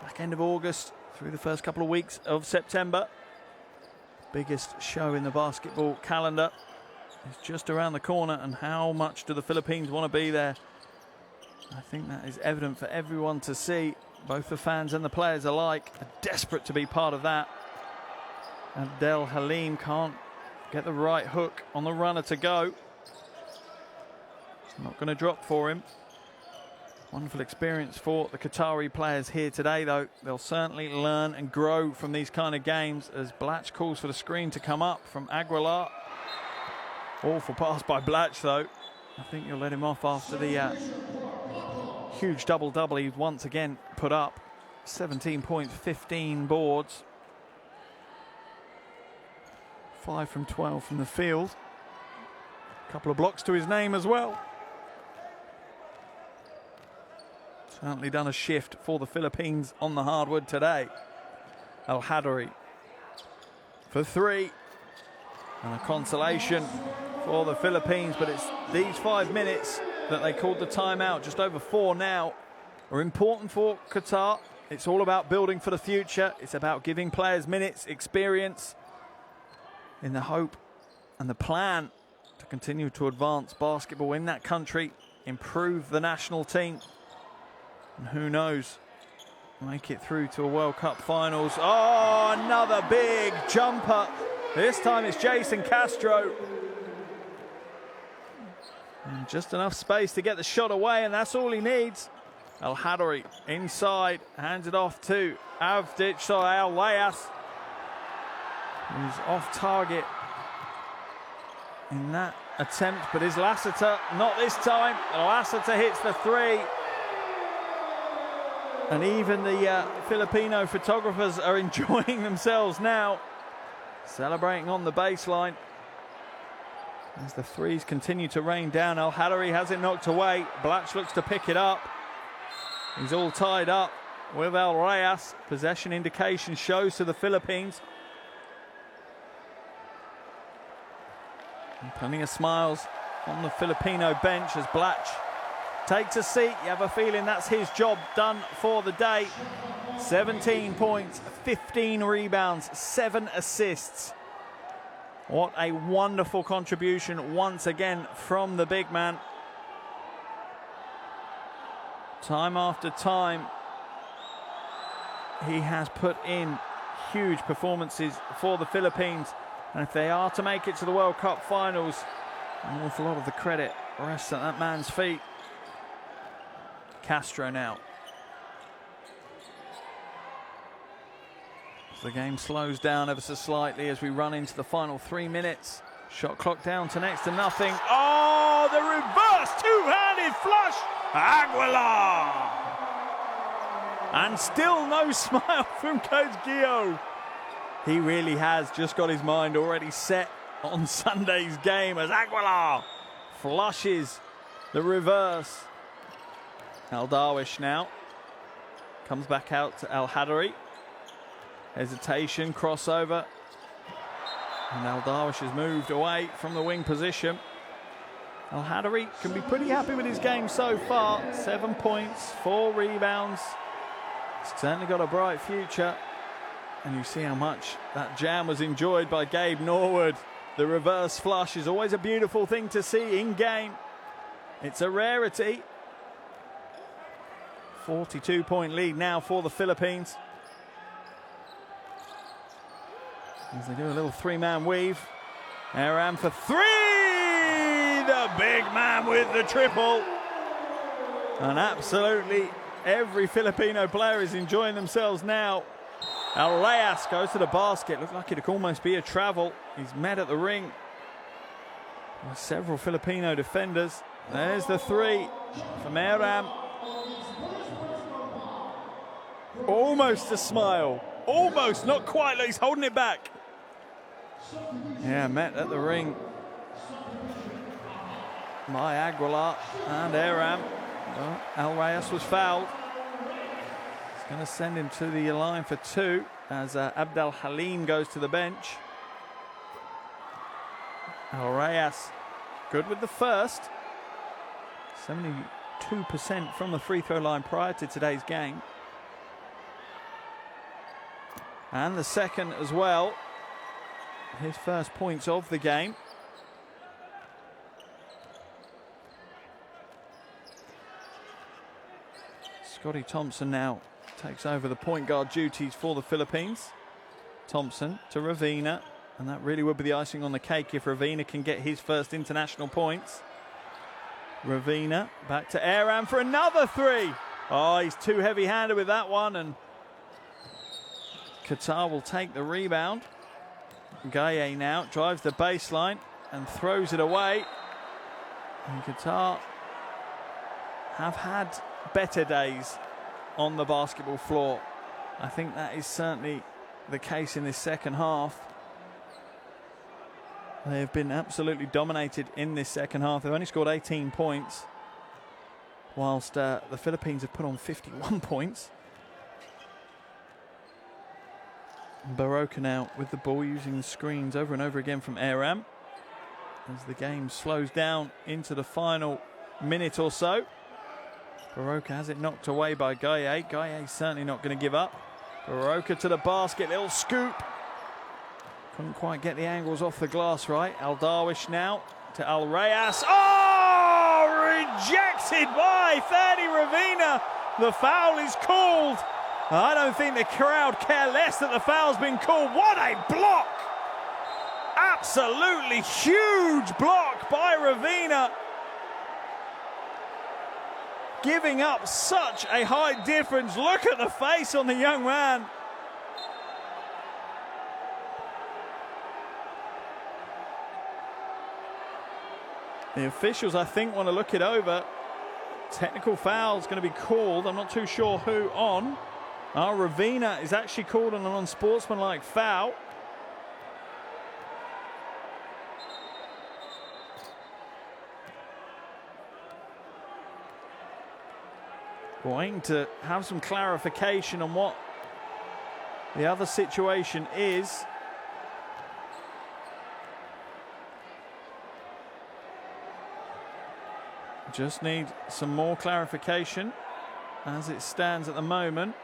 A: back end of August through the first couple of weeks of September. Biggest show in the basketball calendar is just around the corner, and how much do the Philippines want to be there? I think that is evident for everyone to see. Both the fans and the players alike are desperate to be part of that. Abdel Halim can't get the right hook on the runner to go. It's not going to drop for him. Wonderful experience for the Qatari players here today, though. They'll certainly learn and grow from these kind of games as Blatche calls for the screen to come up from Aguilar. Awful pass by Blatche, though. I think you'll let him off after the huge double-double he's once again put up. 17 points, 15 boards. 5 from 12 from the field. A couple of blocks to his name as well. Certainly done a shift for the Philippines on the hardwood today. Al-Hadari for 3. And a consolation for the Philippines, but it's these 5 minutes that they called the timeout, just over 4 now, are important for Qatar. It's all about building for the future. It's about giving players minutes, experience, in the hope and the plan to continue to advance basketball in that country, improve the national team, and who knows, make it through to a World Cup finals. Oh, another big jumper. This time it's Jason Castro. And just enough space to get the shot away, and that's all he needs. Al-Hadari inside, hands it off to Al-Layas. He's off target in that attempt, but is Lassiter not this time. Lassiter hits the 3. And even the Filipino photographers are enjoying themselves now, celebrating on the baseline. As the 3s continue to rain down, Al-Hadari has it knocked away. Blatche looks to pick it up. He's all tied up with Al-Rayas. Possession indication shows to the Philippines. And plenty of smiles on the Filipino bench as Blatche takes a seat. You have a feeling that's his job done for the day. 17 points, 15 rebounds, 7 assists. What a wonderful contribution once again from the big man. Time after time, he has put in huge performances for the Philippines. And if they are to make it to the World Cup finals, an awful lot of the credit rests at that man's feet. Castro now. As the game slows down ever so slightly as we run into the final 3 minutes. Shot clock down to next to nothing. Oh, the reverse two-handed flush. Aguilar. And still no smile from Coach Guillaume. He really has just got his mind already set on Sunday's game as Aguilar flushes the reverse. Al-Darwish now comes back out to Al-Hadari. Hesitation, crossover. And Al-Darwish has moved away from the wing position. Al-Hadari can be pretty happy with his game so far. 7 points, 4 rebounds. He's certainly got a bright future. And you see how much that jam was enjoyed by Gabe Norwood. The reverse flush is always a beautiful thing to see in game. It's a rarity. 42-point lead now for the Philippines. As they do a little 3-man weave. Aram for 3! The big man with the triple. And absolutely every Filipino player is enjoying themselves now. Al-Rayas goes to the basket. Looked like it could almost be a travel. He's met at the ring with several Filipino defenders. There's the 3 from Aram. Almost a smile. Almost, not quite. He's holding it back. Yeah, met at the ring by Aguilar and Aram. Well, Al-Rayas was fouled. It's going to send him to the line for 2 as Abdel Halim goes to the bench. Al-Rayas good with the first. 72% from the free throw line prior to today's game. And the second as well. His first points of the game. Scotty Thompson now takes over the point guard duties for the Philippines. Thompson to Ravina, and that really would be the icing on the cake if Ravina can get his first international points. Ravina back to Aram for another three. Oh, he's too heavy-handed with that one, and Qatar will take the rebound. Gaye now drives the baseline and throws it away. And Qatar have had better days on the basketball floor. I think that is certainly the case in this second half. They have been absolutely dominated in this second half. They've only scored 18 points, whilst the Philippines have put on 51 points. Baroka now with the ball, using the screens over and over again from Aram as the game slows down into the final minute or so. Baroka has it knocked away by Gaye. Gaye certainly not going to give up. Baroka to the basket, little scoop. Couldn't quite get the angles off the glass right. Al Darwish now to Al Reyes. Oh, rejected by Thadi Ravina. The foul is called. I don't think the crowd care less that the foul's been called. What a block! Absolutely huge block by Ravina. Giving up such a high difference. Look at the face on the young man. The officials, I think, want to look it over. Technical foul's going to be called. I'm not too sure who on. Ravina is actually called on an unsportsmanlike foul. Waiting to have some clarification on what the other situation is. Just need some more clarification as it stands at the moment.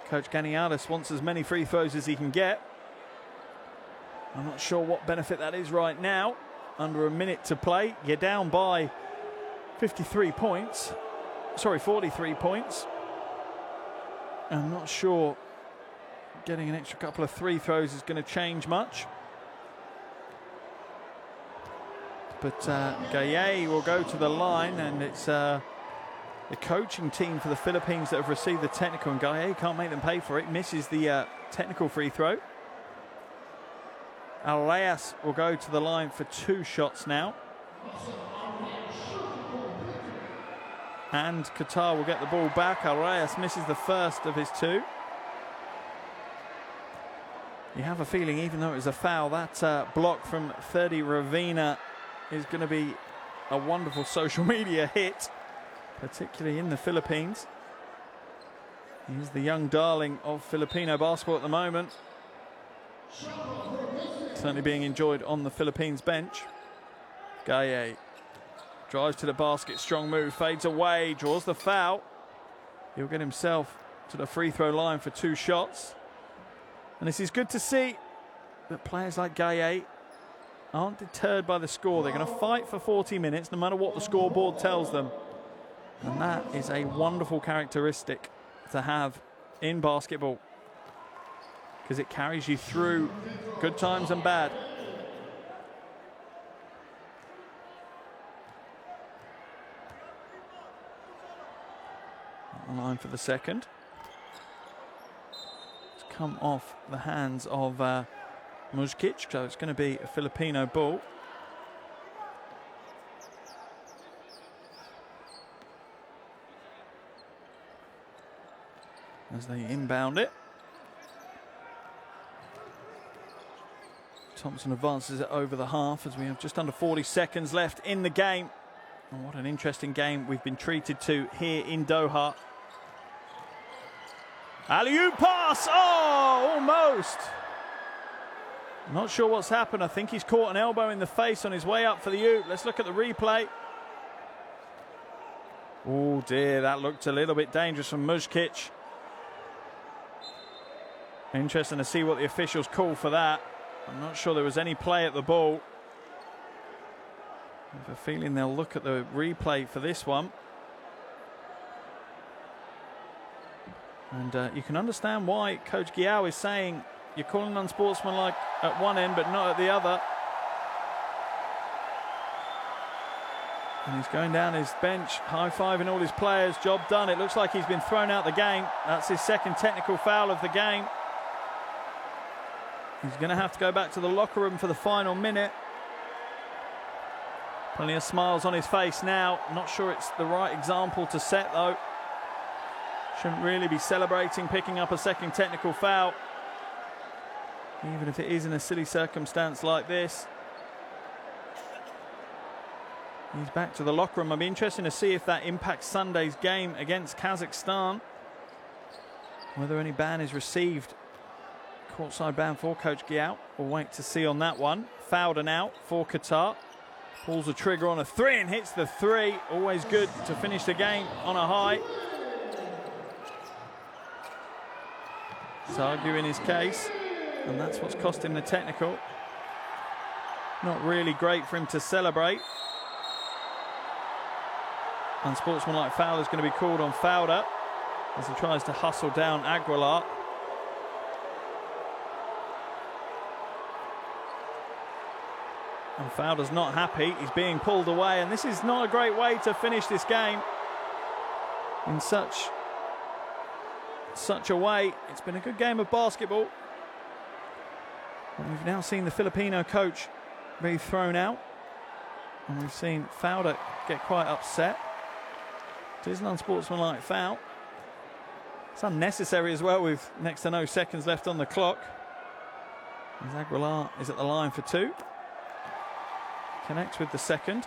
A: Coach Ganialis wants as many free throws as he can get. I'm not sure what benefit that is right now. Under a minute to play, you're down by 43 points. Sorry, 43 points. I'm not sure getting an extra couple of free throws is going to change much. But Gaye will go to the line, and it's the coaching team for the Philippines that have received the technical, and Gaye can't make them pay for it. Misses the technical free throw. Al-Reyes will go to the line for 2 shots now. And Qatar will get the ball back. Al-Reyes misses the first of his 2. You have a feeling, even though it was a foul, that block from Thadi Ravina is going to be a wonderful social media hit, particularly in the Philippines. He's the young darling of Filipino basketball at the moment. Certainly being enjoyed on the Philippines bench. Gaye drives to the basket, strong move, fades away, draws the foul. He'll get himself to the free throw line for 2 shots. And this is good to see that players like Gaye aren't deterred by the score. They're going to fight for 40 minutes, no matter what the scoreboard tells them. And that is a wonderful characteristic to have in basketball, because it carries you through good times and bad. On the line for the second. It's come off the hands of Mujkic, so it's going to be a Filipino ball. As they inbound it. Thompson advances it over the half as we have just under 40 seconds left in the game. And what an interesting game we've been treated to here in Doha. Alley-oop pass! Oh, almost. Not sure what's happened. I think he's caught an elbow in the face on his way up for the oop. Let's look at the replay. Oh dear, that looked a little bit dangerous from Mujkic. Interesting to see what the officials call for that. I'm not sure there was any play at the ball. I have a feeling they'll look at the replay for this one. And you can understand why Coach Giao is saying You're calling unsportsmanlike at one end, but not at the other. And he's going down his bench, high-fiving all his players. Job done. It looks like he's been thrown out the game. That's his second technical foul of the game. He's going to have to go back to the locker room for the final minute. Plenty of smiles on his face now. Not sure it's the right example to set, though. Shouldn't really be celebrating picking up a second technical foul, even if it is in a silly circumstance like this. He's back to the locker room. I'll be interested to see if that impacts Sunday's game against Kazakhstan. Whether any ban is received. Courtside ban for Coach Ghiaut. We'll wait to see on that one. Fouled and out for Qatar. Pulls the trigger on a three and hits the three. Always good to finish the game on a high. He's arguing his case, and that's what's cost him the technical. Not really great for him to celebrate. Unsportsmanlike foul is going to be called on Fowler as he tries to hustle down Aguilar. And Fowler's not happy. He's being pulled away, and this is not a great way to finish this game in such a way. It's been a good game of basketball. And we've now seen the Filipino coach be thrown out, and we've seen Fowler get quite upset. It is an unsportsmanlike foul. It's unnecessary as well with next to no seconds left on the clock. As Aguilar is at the line for two. Connects with the second.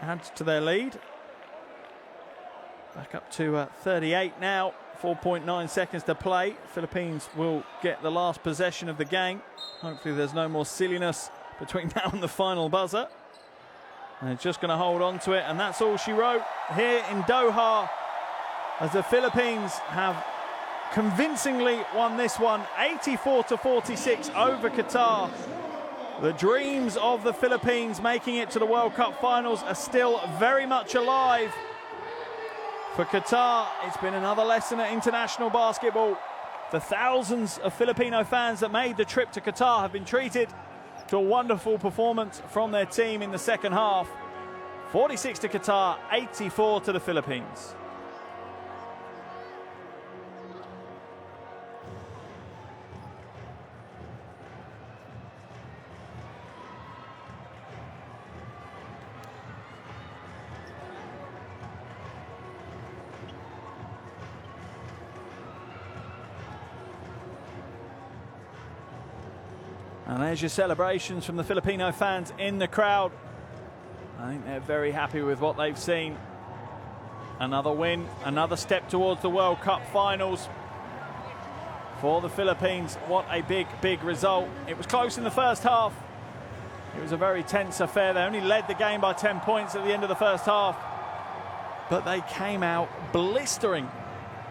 A: Adds to their lead. Back up to 38 now. 4.9 seconds to play. Philippines will get the last possession of the game. Hopefully there's no more silliness between now and the final buzzer. And they're just going to hold on to it, and that's all she wrote here in Doha, as the Philippines have convincingly won this one, 84-46 over Qatar. The dreams of the Philippines making it to the World Cup finals are still very much alive. For Qatar, it's been another lesson at international basketball. The thousands of Filipino fans that made the trip to Qatar have been treated to a wonderful performance from their team in the second half. 46 to Qatar, 84 to the Philippines. And there's your celebrations from the Filipino fans in the crowd. I think they're very happy with what they've seen. Another win, another step towards the World Cup finals for the Philippines. What a big, big result. It was close in the first half. It was a very tense affair. They only led the game by 10 points at the end of the first half. But they came out blistering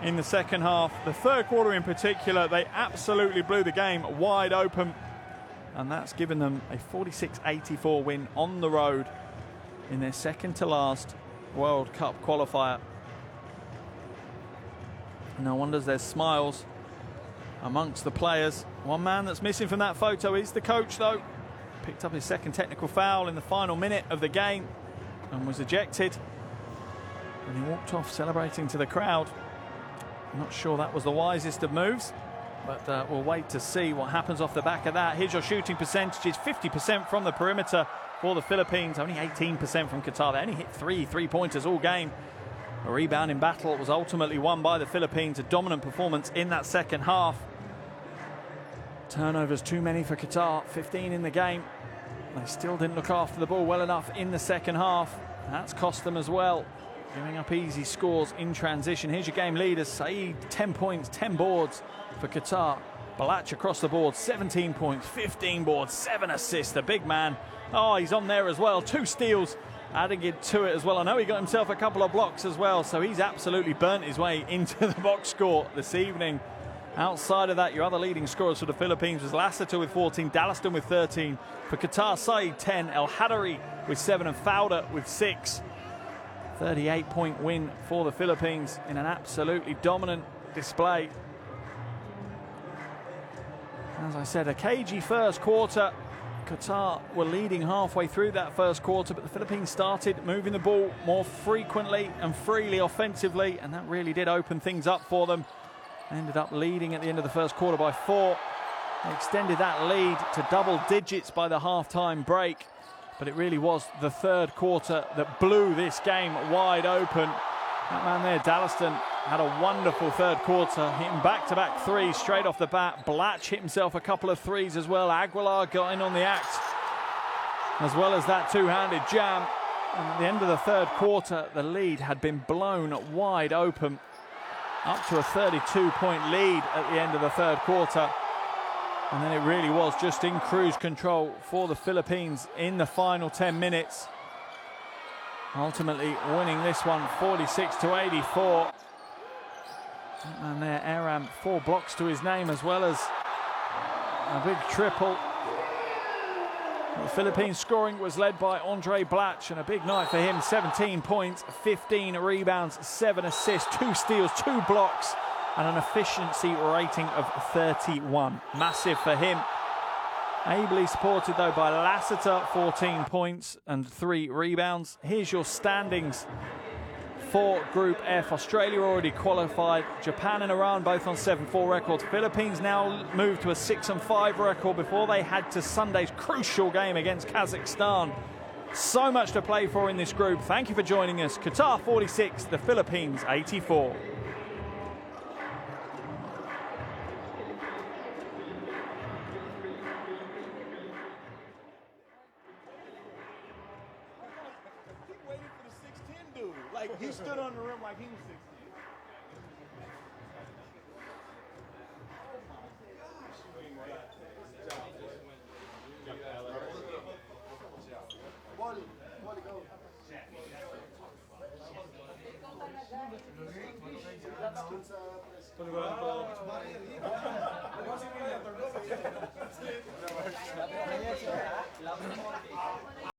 A: in the second half. The third quarter in particular, they absolutely blew the game wide open. And that's given them a 46-84 win on the road in their second to last World Cup qualifier. No wonder there's smiles amongst the players. One man that's missing from that photo is the coach, though. Picked up his second technical foul in the final minute of the game and was ejected. And he walked off celebrating to the crowd. I'm not sure that was the wisest of moves. But we'll wait to see what happens off the back of that. Here's your shooting percentages. 50% from the perimeter for the Philippines. Only 18% from Qatar. They only hit three-pointers all game. A rebounding battle was ultimately won by the Philippines. A dominant performance in that second half. Turnovers too many for Qatar. 15 in the game. They still didn't look after the ball well enough in the second half. That's cost them as well. Giving up easy scores in transition. Here's your game leaders. Saeed, 10 points, 10 boards for Qatar. Blatche across the board, 17 points, 15 boards, 7 assists. The big man, oh, he's on there as well. 2 steals, adding it to it as well. I know he got himself a couple of blocks as well, so he's absolutely burnt his way into the box score this evening. Outside of that, your other leading scorers for the Philippines was Lassiter with 14, Dallaston with 13. For Qatar, Saeed 10, El Hadari with 7, and Fowler with 6. 38-point win for the Philippines in an absolutely dominant display. As I said, a cagey first quarter. Qatar were leading halfway through that first quarter, but the Philippines started moving the ball more frequently and freely offensively, and that really did open things up for them. They ended up leading at the end of the first quarter by 4. They extended that lead to double digits by the halftime break, but it really was the third quarter that blew this game wide open. That man there, Dallaston, had a wonderful third quarter, hitting back-to-back threes straight off the bat. Blatche hit himself a couple of threes as well. Aguilar got in on the act, as well as that two-handed jam. And at the end of the third quarter, the lead had been blown wide open, up to a 32-point lead at the end of the third quarter. And then it really was just in cruise control for the Philippines in the final 10 minutes. Ultimately winning this one 46-84. And there, Aram, 4 blocks to his name, as well as a big triple. The Philippines scoring was led by Andre Blatche, and a big night for him. 17 points, 15 rebounds, 7 assists, 2 steals, 2 blocks, and an efficiency rating of 31. Massive for him. Ably supported though by Lassiter, 14 points and 3 rebounds. Here's your standings for Group F. Australia already qualified. Japan and Iran both on 7-4 records. Philippines now moved to a 6-5 record before they head to Sunday's crucial game against Kazakhstan. So much to play for in this group. Thank you for joining us. Qatar 46, the Philippines 84.
B: Like, he stood on the rim like he was 16. Oh,